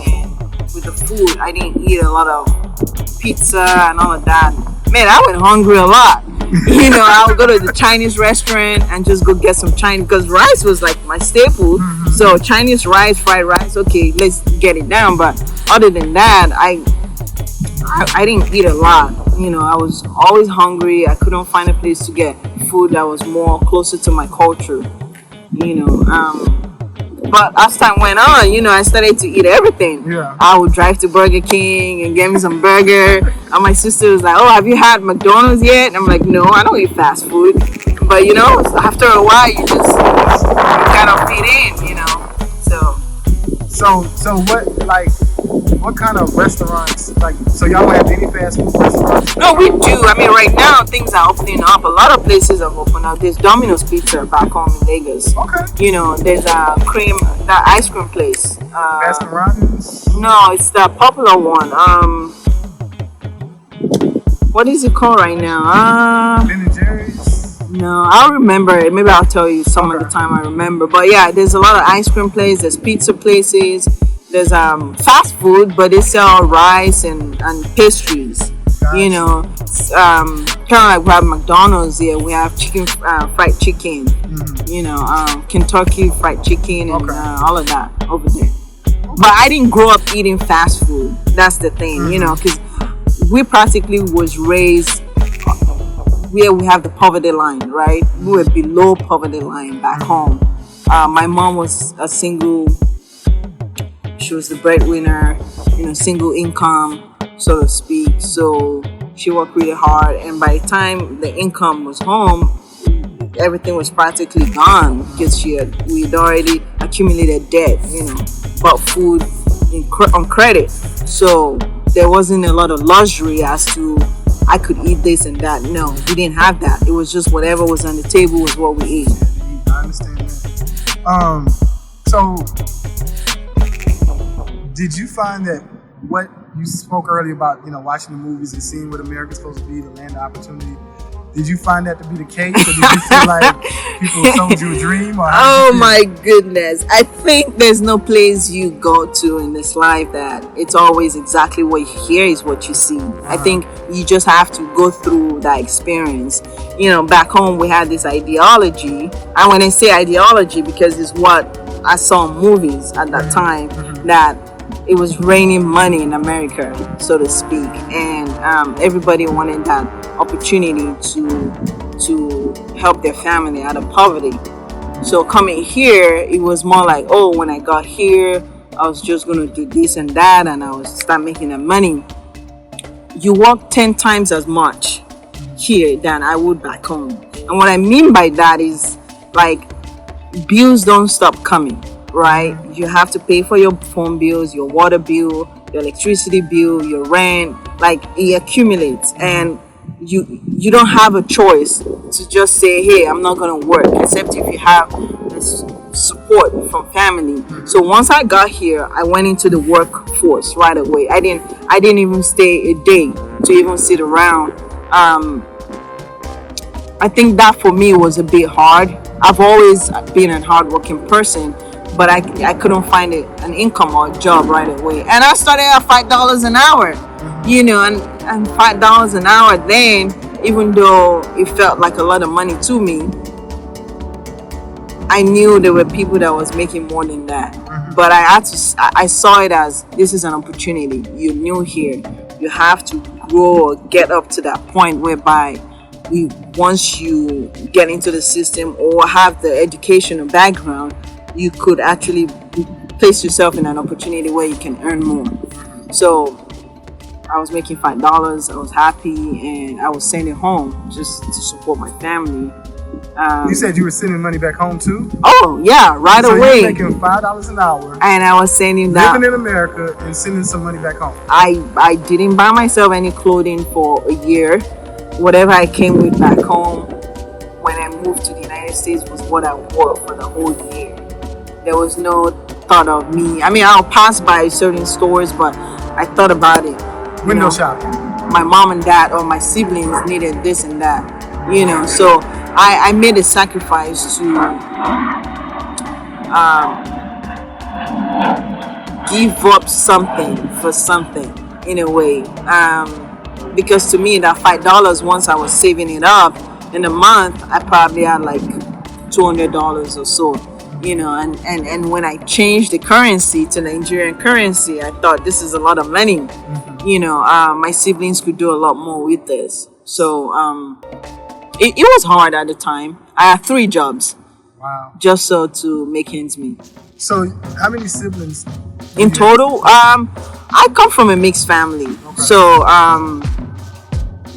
And with the food, I didn't eat a lot of pizza and all of that. Man, I went hungry a lot. I would go to the Chinese restaurant and just go get some Chinese, because rice was like my staple. So Chinese rice, fried rice, okay, let's get it down. But other than that, I didn't eat a lot. I was always hungry. I couldn't find a place to get food that was more closer to my culture. But as time went on, I started to eat everything. Yeah. I would drive to Burger King and get me some burger. And my sister was like, "Oh, have you had McDonald's yet?" And I'm like, "No, I don't eat fast food." But after a while, you kind of fit in, So what kind of restaurants, so y'all don't have any fast food restaurants? No, we do. I mean, right now things are opening up. A lot of places have opened up. There's Domino's Pizza back home in Vegas. Okay. There's that ice cream place. Baskin-Robbins? No, it's the popular one. What is it called right now? Ben & Jerry's? No, I'll remember it. Maybe I'll tell you some of the time I remember. But yeah, there's a lot of ice cream places. There's pizza places. There's fast food, but they sell rice and pastries. Gotcha. Kind of like we have McDonald's here. We have fried chicken. Kentucky fried chicken and all of that over there. But I didn't grow up eating fast food. That's the thing, because we practically was raised where we have the poverty line, right? We were below poverty line back home. My mom was a single. She was the breadwinner, single income, so to speak. So she worked really hard, and by the time the income was home, everything was practically gone because we'd already accumulated debt, bought food on credit. So there wasn't a lot of luxury as to I could eat this and that. No, we didn't have that. It was just whatever was on the table was what we ate. I understand that. So did you find that what you spoke earlier about, watching the movies and seeing what America's supposed to be, the land of opportunity, did you find that to be the case, or did you feel like people sold you a dream? Or oh my goodness. I think there's no place you go to in this life that it's always exactly what you hear is what you see. I think you just have to go through that experience. Back home we had this ideology. And when I say ideology, because it's what I saw in movies at that time, that it was raining money in America, so to speak, and everybody wanted that opportunity to help their family out of poverty. So coming here, it was more like, oh, when I got here, I was just going to do this and that, and I was start making the money. You work 10 times as much here than I would back home. And what I mean by that is, like, bills don't stop coming. Right? You have to pay for your phone bills, your water bill, your electricity bill, your rent. Like, it accumulates, and you don't have a choice to just say, hey, I'm not gonna work, except if you have support from family. So once I got here, I went into the workforce right away. I didn't even stay a day to even sit around. I think that for me was a bit hard. I've always been a hardworking person, but I couldn't find an income or a job right away. And I started at $5 an hour, and $5 an hour then, even though it felt like a lot of money to me, I knew there were people that was making more than that. But I saw it as, this is an opportunity. You're new here. You have to grow or get up to that point whereby once you get into the system or have the educational background, you could actually place yourself in an opportunity where you can earn more. So I was making $5. I was happy, and I was sending home just to support my family. You said you were sending money back home too? Oh yeah, right so away. So you're making $5 an hour, and I was sending that. Living in America and sending some money back home. I didn't buy myself any clothing for a year. Whatever I came with back home when I moved to the United States was what I wore for the whole year. There was no thought of me. I mean, I'll pass by certain stores, but I thought about it. Window shopping. My mom and dad or my siblings needed this and that, So I made a sacrifice to give up something for something, in a way. Because to me, that $5, once I was saving it up, in a month, I probably had like $200 or so. And when I changed the currency to Nigerian currency, I thought this is a lot of money. My siblings could do a lot more with this. So it was hard at the time. I had 3 jobs. Wow. Just so to make ends meet. So how many siblings? In total, I come from a mixed family. Okay. So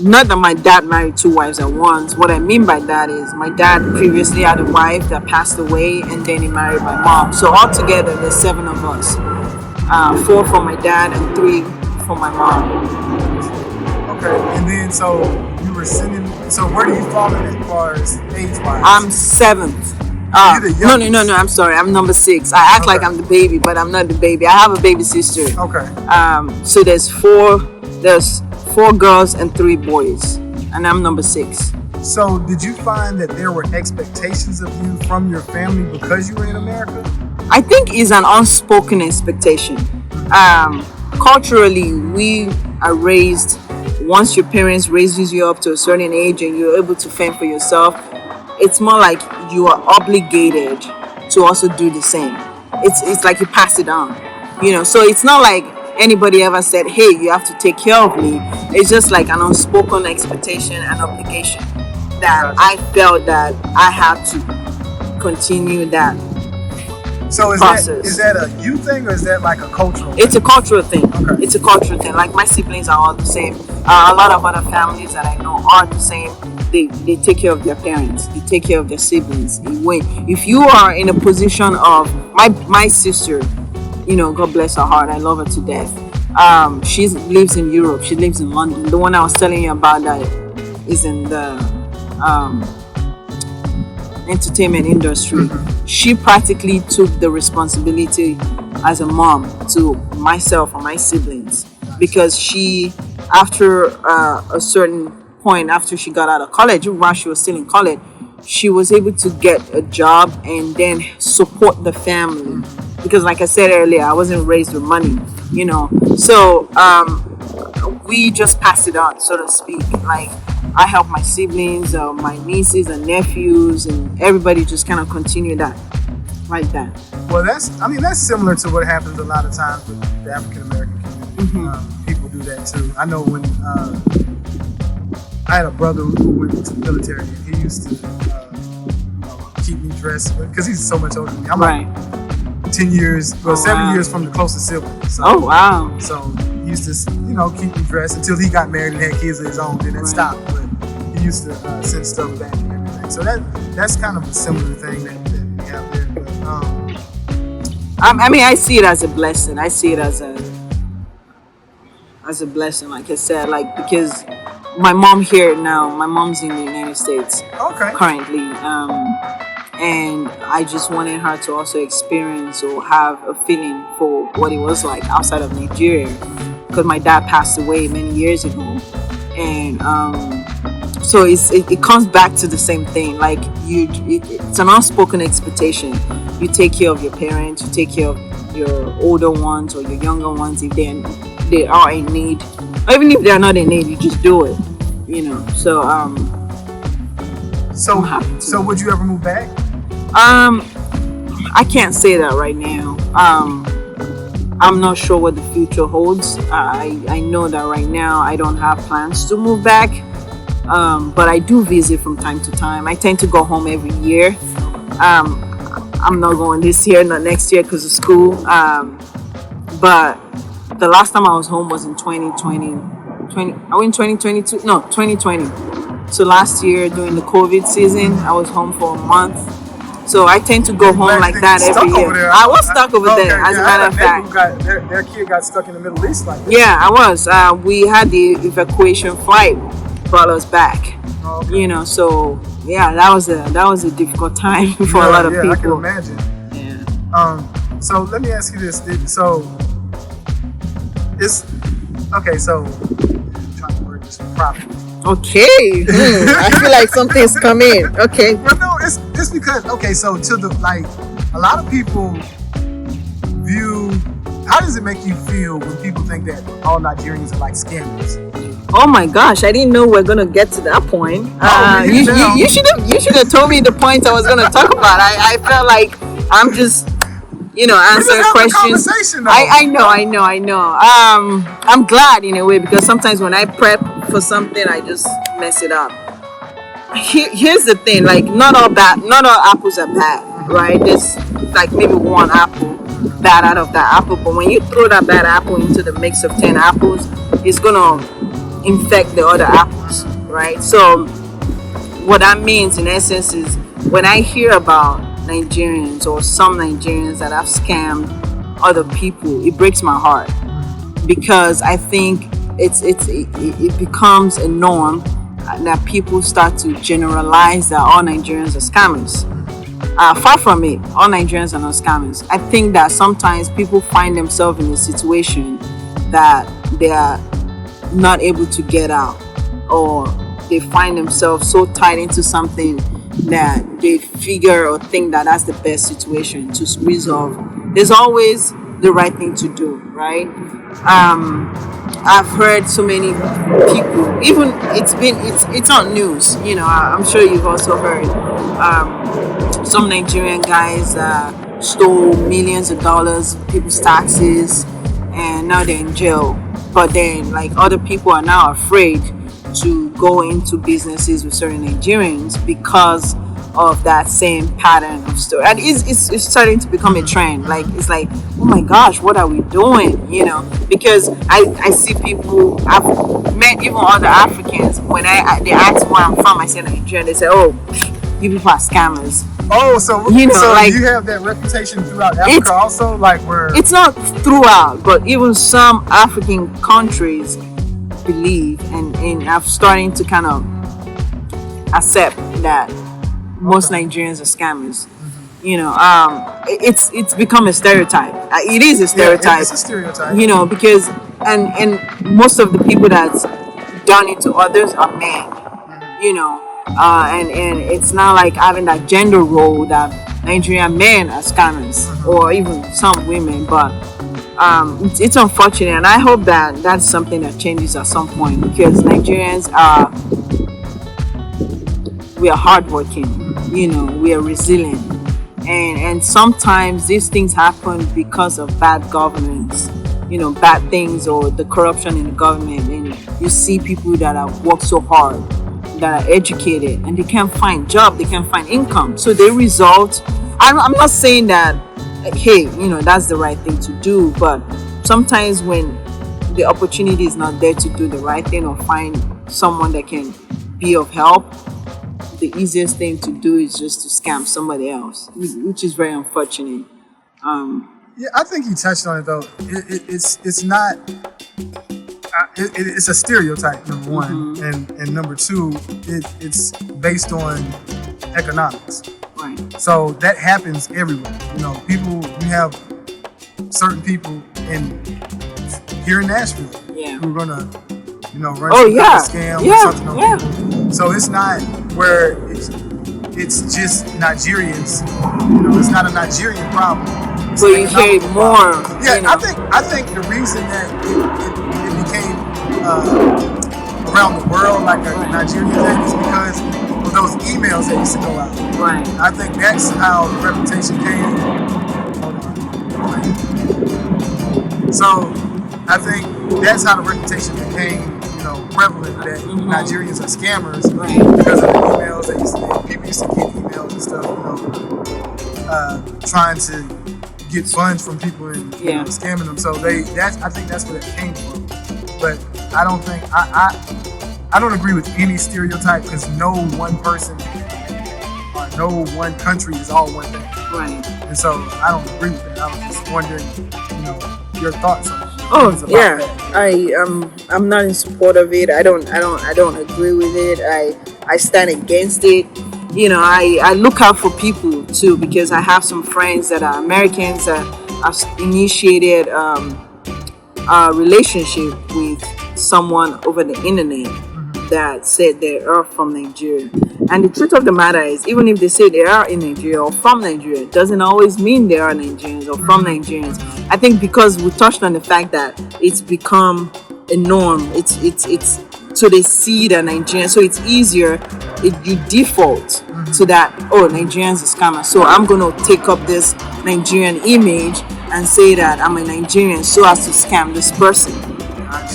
not that my dad married 2 wives at once. What I mean by that is my dad previously had a wife that passed away, and then he married my mom. So altogether, there's 7 of us. 4 from my dad and 3 from my mom. Okay, and then so you were sending. So where do you fall in as far as age-wise? I'm 7th. No. I'm sorry. I'm number 6. I act like I'm the baby, but I'm not the baby. I have a baby sister. Okay. So there's 4 girls and 3 boys, and I'm number 6. So did you find that there were expectations of you from your family because you were in America? I think it's an unspoken expectation. Culturally, we are raised, once your parents raises you up to a certain age and you're able to fend for yourself, it's more like you are obligated to also do the same. It's like you pass it on, so it's not like anybody ever said, hey, you have to take care of me. It's just like an unspoken expectation and obligation that I felt that I had to continue that. So is that a you thing, or is that like a cultural thing? It's a cultural thing. Okay. It's a cultural thing. Like, my siblings are all the same. A lot of other families that I know are the same. they take care of their parents, they take care of their siblings. If you are in a position of my sister, God bless her heart, I love her to death. She lives in Europe, she lives in London. The one I was telling you about that is in the entertainment industry. She practically took the responsibility as a mom to myself and my siblings, because she, after a certain point, after she got out of college, while she was still in college, she was able to get a job and then support the family, because like I said earlier, I wasn't raised with money, so we just passed it on, so to speak. Like, I help my siblings, my nieces and nephews, and everybody just kind of continue that like that. Well, that's similar to what happens a lot of times with the African American community. People do that too. I know when I had a brother who went into the military, and he used to keep me dressed, because he's so much older than me. I'm like 10 years, 7 years from the closest sibling. So, oh wow! So he used to, keep me dressed until he got married and had kids of his own. Then it stopped. But he used to send stuff back and everything. So that's kind of a similar thing that we have there. But, I see it as a blessing. I see it as a blessing, like I said, because my mom here now, my mom's in the United States currently, and I just wanted her to also experience or have a feeling for what it was like outside of Nigeria, because my dad passed away many years ago, and so it comes back to the same thing. Like, it's an unspoken expectation. You take care of your parents, you take care of your older ones or your younger ones if they are in need, or even if they are not in need, you just do it. So so would you ever move back? I can't say that right now. I'm not sure what the future holds. I know that right now I don't have plans to move back, but I do visit from time to time. I tend to go home every year. I'm not going this year, not next year because of school, but the last time I was home was in 2020. I went 2022. No, 2020. So last year during the COVID season, I was home for a month. So I tend to go home like that every year. I was stuck over there, as a matter of fact. Their kid got stuck in the Middle East like that. Yeah, I was. We had the evacuation flight brought us back. So yeah, that was a difficult time for a lot of people. I can imagine. Yeah. So let me ask you this. So it's okay. So I'm trying to word this properly. Okay. I feel like something's coming. Okay. Well, no, it's because so to the a lot of people view. How does it make you feel when people think that all Nigerians are like scammers? Oh my gosh, I didn't know we're gonna get to that point. You should have told me the points I was gonna talk about. I felt like I'm just answering questions. I know. I'm glad in a way, because sometimes when I prep for something, I just mess it up. Here's the thing: not all apples are bad, right? There's maybe one apple bad out of that apple, but when you throw that bad apple into the mix of 10 apples, it's gonna infect the other apples, right? So what that means in essence is, when I hear about Nigerians or some Nigerians that have scammed other people, it breaks my heart, because I think it becomes a norm that people start to generalize that all Nigerians are scammers. Far from it, all Nigerians are not scammers. I think that sometimes people find themselves in a situation that they are not able to get out, or they find themselves so tied into something that they figure or think that that's the best situation to resolve. There's always the right thing to do, right? I've heard so many people, even it's on news, I'm sure you've also heard some Nigerian guys stole millions of dollars, people's taxes, and now they're in jail. But then other people are now afraid to go into businesses with certain Nigerians because of that same pattern of story, and it's starting to become a trend. Like it's like, oh my gosh, what are we doing? You know, because I see people. I've met even other Africans when they ask where I'm from. I say Nigeria. They say, oh, you people are scammers. Oh, so You know, so like- you have that reputation throughout Africa also, like where It's not throughout, but even some African countries believe, and I'm starting to kind of accept that most Nigerians are scammers. You know, it's become a stereotype. It is a stereotype. it's a stereotype. You know, because and most of the people that's done it to others are men. You know, and it's not like having that gender role that Nigerian men are scammers, or even some women, but it's unfortunate, and I hope that that's something that changes at some point, because Nigerians we are hardworking, you know, we are resilient, and sometimes these things happen because of bad governance, you know, bad things or the corruption in the government, and you see people that have worked so hard, that are educated, and they can't find job, they can't find income, so they result. I'm not saying that, hey, you know, that's the right thing to do, but sometimes when the opportunity is not there to do the right thing or find someone that can be of help, the easiest thing to do is just to scam somebody else, which is very unfortunate. Yeah, I think you touched on it though. It's not. It's a stereotype, number one, and number two, it's based on economics. Right. So that happens everywhere. You know, you have certain people here in Nashville Yeah. who are gonna, you know, run Oh, some kind yeah. of scam Yeah, or something on yeah. people. So it's not where it's just Nigerians. You know, it's not a Nigerian problem. It's So an you hear it economic more. problem. Yeah, You know. I think the reason that it became around the world like a Nigerian thing is because of those emails that used to go out. Right. I think that's how the reputation came. Hold on. So I think that's how the reputation became, you know, prevalent that Nigerians are scammers Right. because of the emails that used to get. People used to get emails and stuff, you know, trying to get funds from people and you know, scamming them. So I think that's where it came from. But I don't think I don't agree with any stereotype, because no one person or no one country is all one thing. Right. And so I don't agree with that. I was just wondering, you know, your thoughts on it. Oh about yeah, that. I'm not in support of it. I don't agree with it. I stand against it. You know, I look out for people too, because I have some friends that are Americans that have initiated a relationship with someone over the internet that said they are from Nigeria. And the truth of the matter is, even if they say they are in Nigeria or from Nigeria, it doesn't always mean they are Nigerians or from Nigerians. I think because we touched on the fact that it's become a norm. It's so they see the Nigerian, so it's easier. You default to that. Oh, Nigerians are scammers, so I'm gonna take up this Nigerian image and say that I'm a Nigerian so as to scam this person.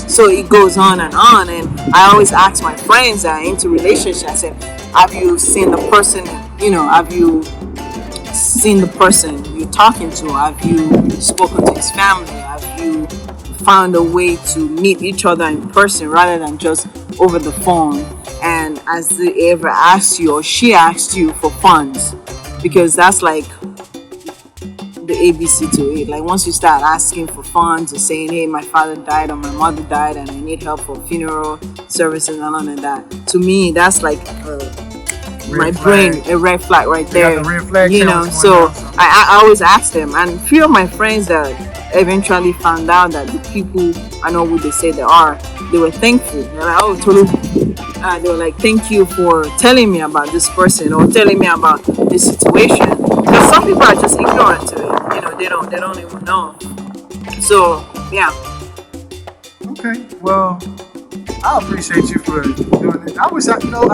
So it goes on, and I always ask my friends that are into relationships, I said, have you seen the person, you know, have you seen the person you're talking to? Have you spoken to his family? Have you found a way to meet each other in person rather than just over the phone? And has they ever asked you, or she asked you, for funds? Because that's like the ABC to it. Like once you start asking for funds or saying, hey, my father died or my mother died and I need help for funeral services and all of that, to me that's like my brain a red flag right there. The red flag, you know, so I always ask them, and few of my friends that eventually found out that the people I know who they say they are, they were thankful. They're like, oh, Tolu, they were like, thank you for telling me about this person or telling me about this situation. Because some people are just ignorant to it. You know, they don't even know. So yeah. Okay. Well, I appreciate you for doing it. I wish I can't end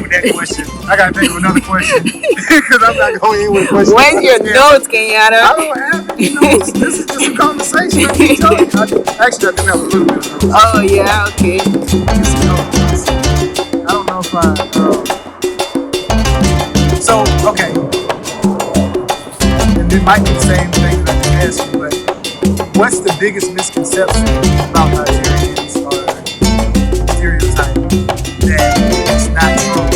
with that question. I gotta think of another question because I'm not going to end with a question. Where's your notes, Kenyatta? I don't have any notes. This is just a conversation. I actually, I do have a little bit of notes. Oh yeah, okay. I don't know if might be the same thing that I asked you, but what's the biggest misconception about Nigerians or stereotype that it's not true?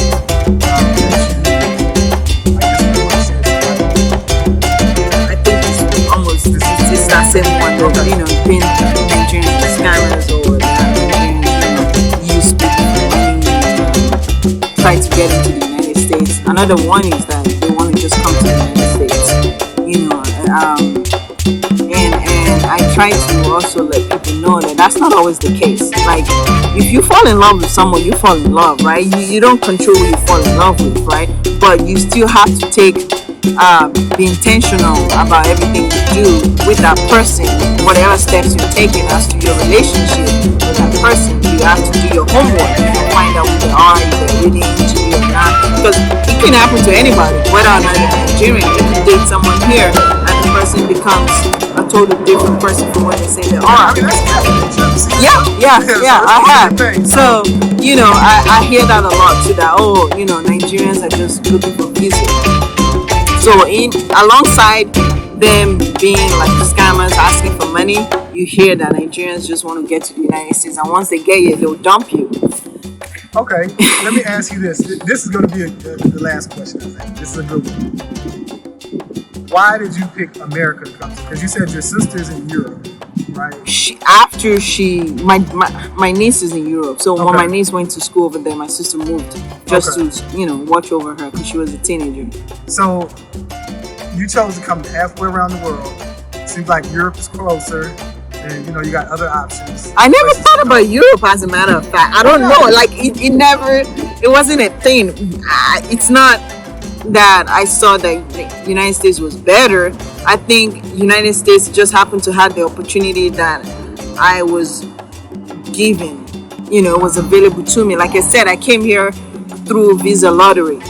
I think it's almost it's that same one. You know, being Nigerian scammers or Nigerians, use people for money, try to get into the United States. Another one is that they want to just come to the United States. You know, and I try to also let people know that that's not always the case. Like, if you fall in love with someone, you fall in love, right? You don't control who you fall in love with, right? But you still have to be intentional about everything you do with that person. Whatever steps you're taking as to your relationship with that person, you have to do your homework to find out who they are, if they're really into you or not. Because it can happen to anybody, whether or not you're Nigerian. You can date someone here and the person becomes a totally different person from what they say they are. Yeah, I have. So, you know, I hear that a lot too, that, oh, you know, Nigerians are just looking for music. So alongside them being like scammers asking for money, you hear that Nigerians just want to get to the United States, and once they get here, they'll dump you. Okay, let me ask you this. This is going to be the last question, I think. This is a good one. Why did you pick America to come to? Because you said your sister's in Europe, right? My niece is in Europe. So when my niece went to school over there, my sister moved just to, you know, watch over her because she was a teenager. So you chose to come halfway around the world. Seems like Europe is closer, and you know you got other options. I never thought about Europe, as a matter of fact. I don't know. Like it wasn't a thing. It's not that I saw that the United States was better. I think United States just happened to have the opportunity that I was given. You know, it was available to me. Like I said, I came here through visa lottery.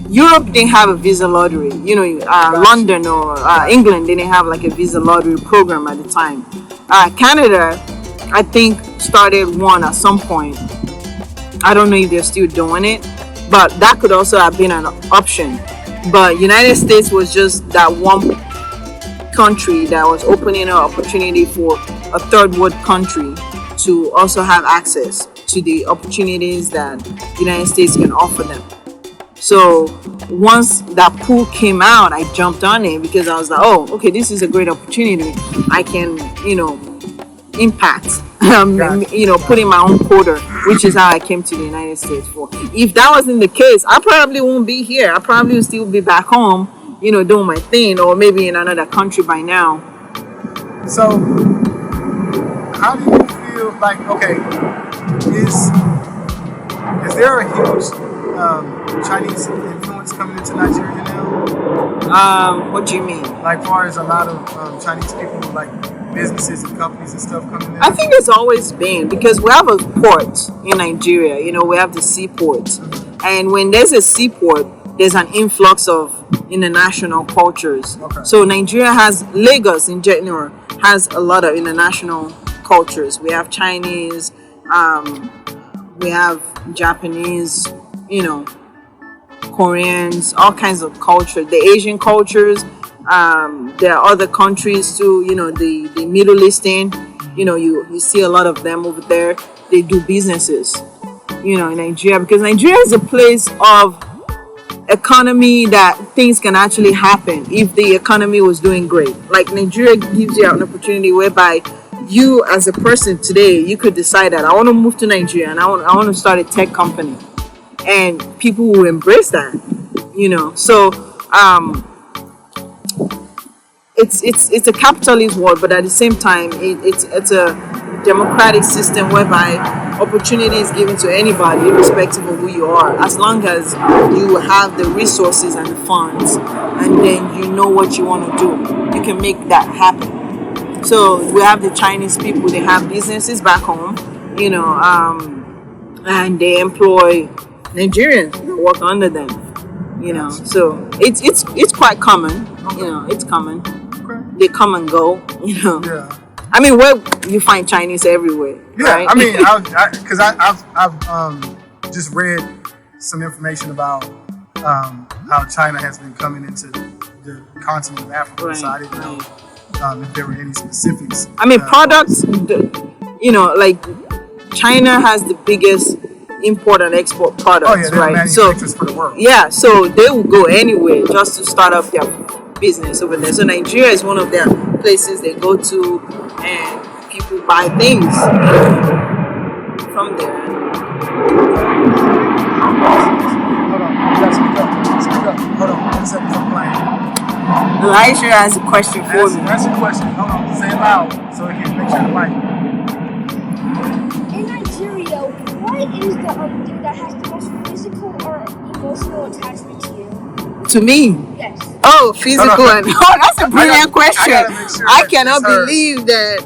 Europe didn't have a visa lottery. You know, London or England didn't have like a visa lottery program at the time. Canada, I think, started one at some point. I don't know if they're still doing it, but that could also have been an option. But United States was just that one country that was opening an opportunity for a third world country to also have access to the opportunities that the United States can offer them. So once that pool came out, I jumped on it because I was like, oh, okay, this is a great opportunity. I can, you know, impact, you know, put in my own quota, which is how I came to the United States for. If that wasn't the case, I probably won't be here. I probably would still be back home, you know, doing my thing, or maybe in another country by now. So how do you feel like, okay, is there a huge Chinese influence coming into Nigeria now? What do you mean? Like, far as a lot of Chinese people, like businesses and companies and stuff coming in? I think it's always been, because we have a port in Nigeria. You know, we have the seaport, and when there's a seaport, there's an influx of international cultures. Okay. So Nigeria has, Lagos in general has a lot of international cultures. We have Chinese, we have Japanese, you know, Koreans, all kinds of culture. The Asian cultures, there are other countries too, you know, the Middle Eastern, you know, you see a lot of them over there. They do businesses, you know, in Nigeria, because Nigeria is a place of economy that things can actually happen if the economy was doing great. Like, Nigeria gives you an opportunity whereby you as a person today, you could decide that I want to move to Nigeria and I want to start a tech company, and people will embrace that, you know. So it's a capitalist world, but at the same time it's a democratic system whereby opportunity is given to anybody irrespective of who you are, as long as you have the resources and the funds, and then you know what you want to do, you can make that happen. So we have the Chinese people, they have businesses back home, you know, and they employ Nigerians to work under them, you know. So it's quite common, you know, it's common. They come and go, you know. Yeah. I mean, where you find Chinese everywhere, yeah, right? I mean, because I've just read some information about how China has been coming into the continent of Africa, Right, so I didn't know right. if there were any specifics. I mean, products, like China has the biggest import and export products, Oh yeah, they're right? So manufacturers for the world. yeah, so they will go anywhere just to start up their business over there. So Nigeria is one of their places they go to, and people buy things from there. Hold on, you gotta speak up. Speak up. Hold on, 1 second, I'm playing. Elijah has a question for me. That's your question. Hold on, say it loud so we can make sure the mic. In Nigeria, what is the thing that has the most physical or emotional attachment to you? To me? Yes. Oh, physical and oh, that's a brilliant question. I gotta make sure I that cannot it's heard. believe that.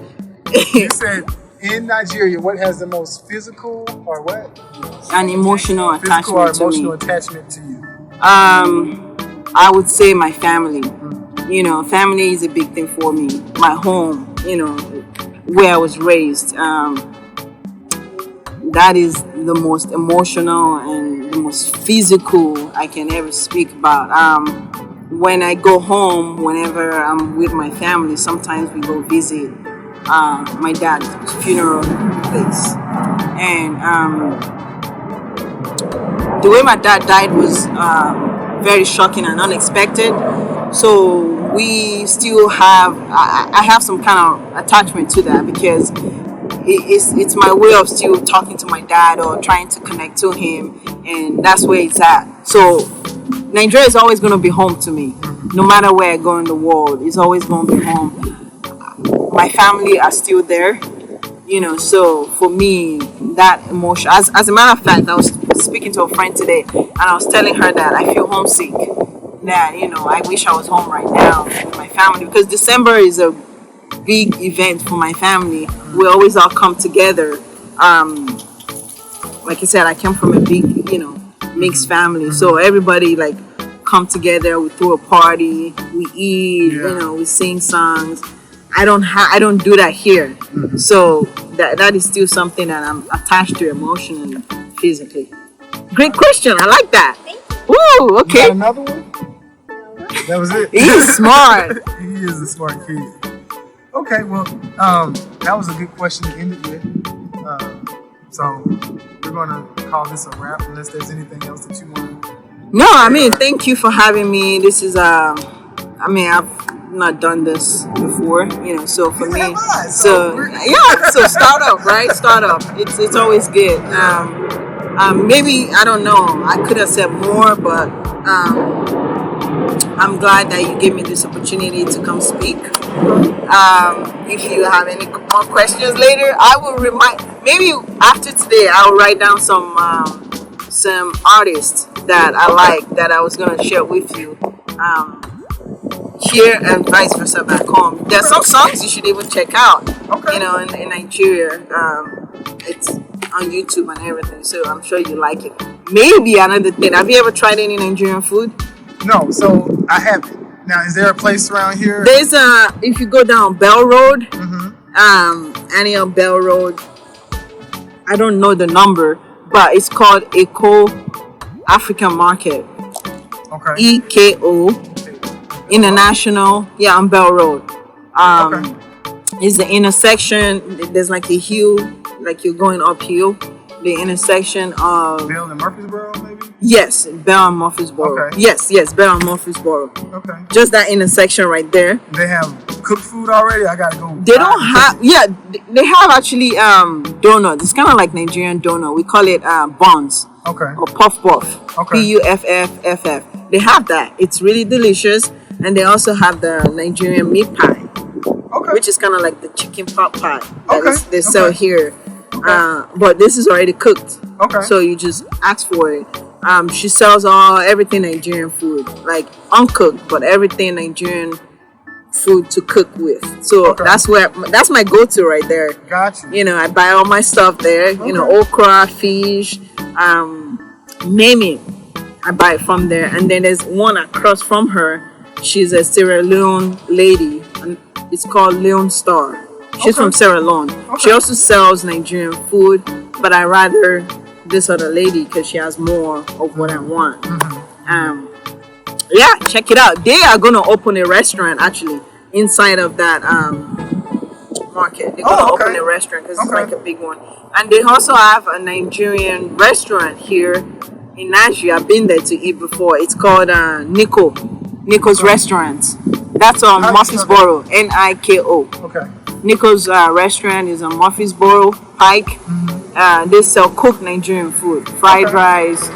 You said in Nigeria, what has the most physical or what? An emotional Physical or attachment to emotional me. attachment to you? I would say my family. Family is a big thing for me. My home, where I was raised. That is the most emotional and the most physical I can ever speak about. When I go home, whenever I'm with my family, sometimes we go visit my dad's funeral place. And the way my dad died was very shocking and unexpected. So we still have, I have some kind of attachment to that because it's my way of still talking to my dad or trying to connect to him, and that's where it's at. So Nigeria is always going to be home to me. No matter where I go in the world, it's always going to be home. My family are still there, so for me, that emotion, as a matter of fact, I was speaking to a friend today and I was telling her that I feel homesick, that I wish I was home right now with my family, because December is a big event for my family. We always all come together. Like I said, I come from a big mixed family, so everybody come together. We throw a party, we eat, we sing songs. I don't do that here. So that is still something that I'm attached to emotionally, physically. Great question. I like that. Woo, okay. You got another one? That was it. He's smart. He is a smart kid. Okay, well, that was a good question to end it with. So we're gonna call this a wrap unless there's anything else that you want to. No, I mean, thank you for having me. This is I've not done this before, so for me, so startup, right? Startup. It's always good. Maybe, I don't know, I could have said more, but I'm glad that you gave me this opportunity to come speak. If you have any more questions later, I will maybe after today, I'll write down some artists that I like that I was going to share with you here and vice versa back home. There's some songs you should even check out, in Nigeria. It's on YouTube and everything, so I'm sure you like it. Maybe another thing, have you ever tried any Nigerian food? No, so I haven't. Now, is there a place around here? There's if you go down Bell Road, Annie on Bell Road, I don't know the number, but it's called Eco African Market. Okay. EKO International, on Bell Road. It's the intersection. There's like a hill, like you're going uphill. The intersection of Bell and Murfreesboro, maybe? Yes, Bell and Murfreesboro. Okay. Yes, Bell and Murfreesboro. Okay. Just that intersection right there. They have cooked food already? I gotta go. They don't have, they have actually donuts. It's kind of like Nigerian donut. We call it buns. Okay. Or puff. Okay. PUFFFF. They have that. It's really delicious. And they also have the Nigerian meat pie, which is kind of like the chicken pot pie that they sell here. But this is already cooked. Okay. So you just ask for it. She sells everything Nigerian food, like uncooked, but everything Nigerian food to cook with. So that's my go-to right there. Gotcha. I buy all my stuff there. Okra, fish, name it. I buy it from there. And then there's one across from her. She's a Sierra Leone lady, and it's called Leone Star. She's from Sierra Leone. She also sells Nigerian food, but I rather this other lady because she has more of what I want. Yeah, check it out. They are gonna open a restaurant actually inside of that market. They're gonna open a restaurant because it's like a big one. And they also have a Nigerian restaurant here in Nigeria. I've been there to eat before. It's called Nico's Restaurant. That's on Murfreesboro, Niko. Okay. Nico's restaurant is on Murfreesboro Pike. They sell cooked Nigerian food, fried rice,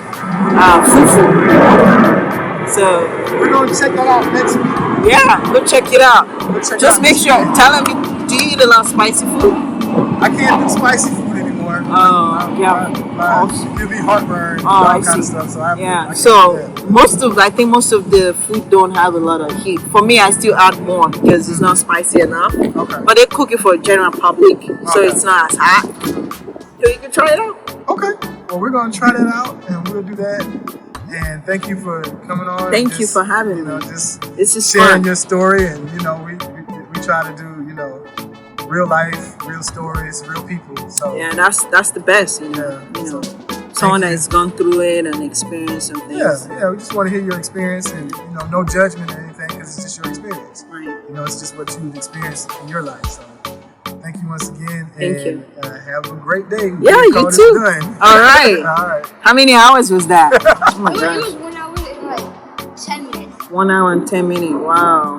fufu. So we're gonna check that out next week. Yeah, go check it out. Just make sure. Tell them, do you eat a lot of spicy food? I can't do spicy food anymore. It'll be heartburn, all kind of stuff. So I think most of the food don't have a lot of heat. For me, I still add more because it's not spicy enough. Okay. But they cook it for the general public, so it's not as hot. So you can try it out. Okay. Well, we're gonna try that out, and we'll do that. And thank you for coming on. Thank you for having me. This is sharing fun. Your story, and we try to do real life, real stories, real people. So yeah, that's the best. Someone that's gone through it and experienced some things. Yeah. We just want to hear your experience, and no judgment or anything, because it's just your experience. Right. It's just what you've experienced in your life. So thank you once again. Thank you. Have a great day. Yeah, you too. All right. All right. How many hours was that? Oh my It gosh. was 1 hour and like 10 minutes. 1 hour and 10 minutes. Wow.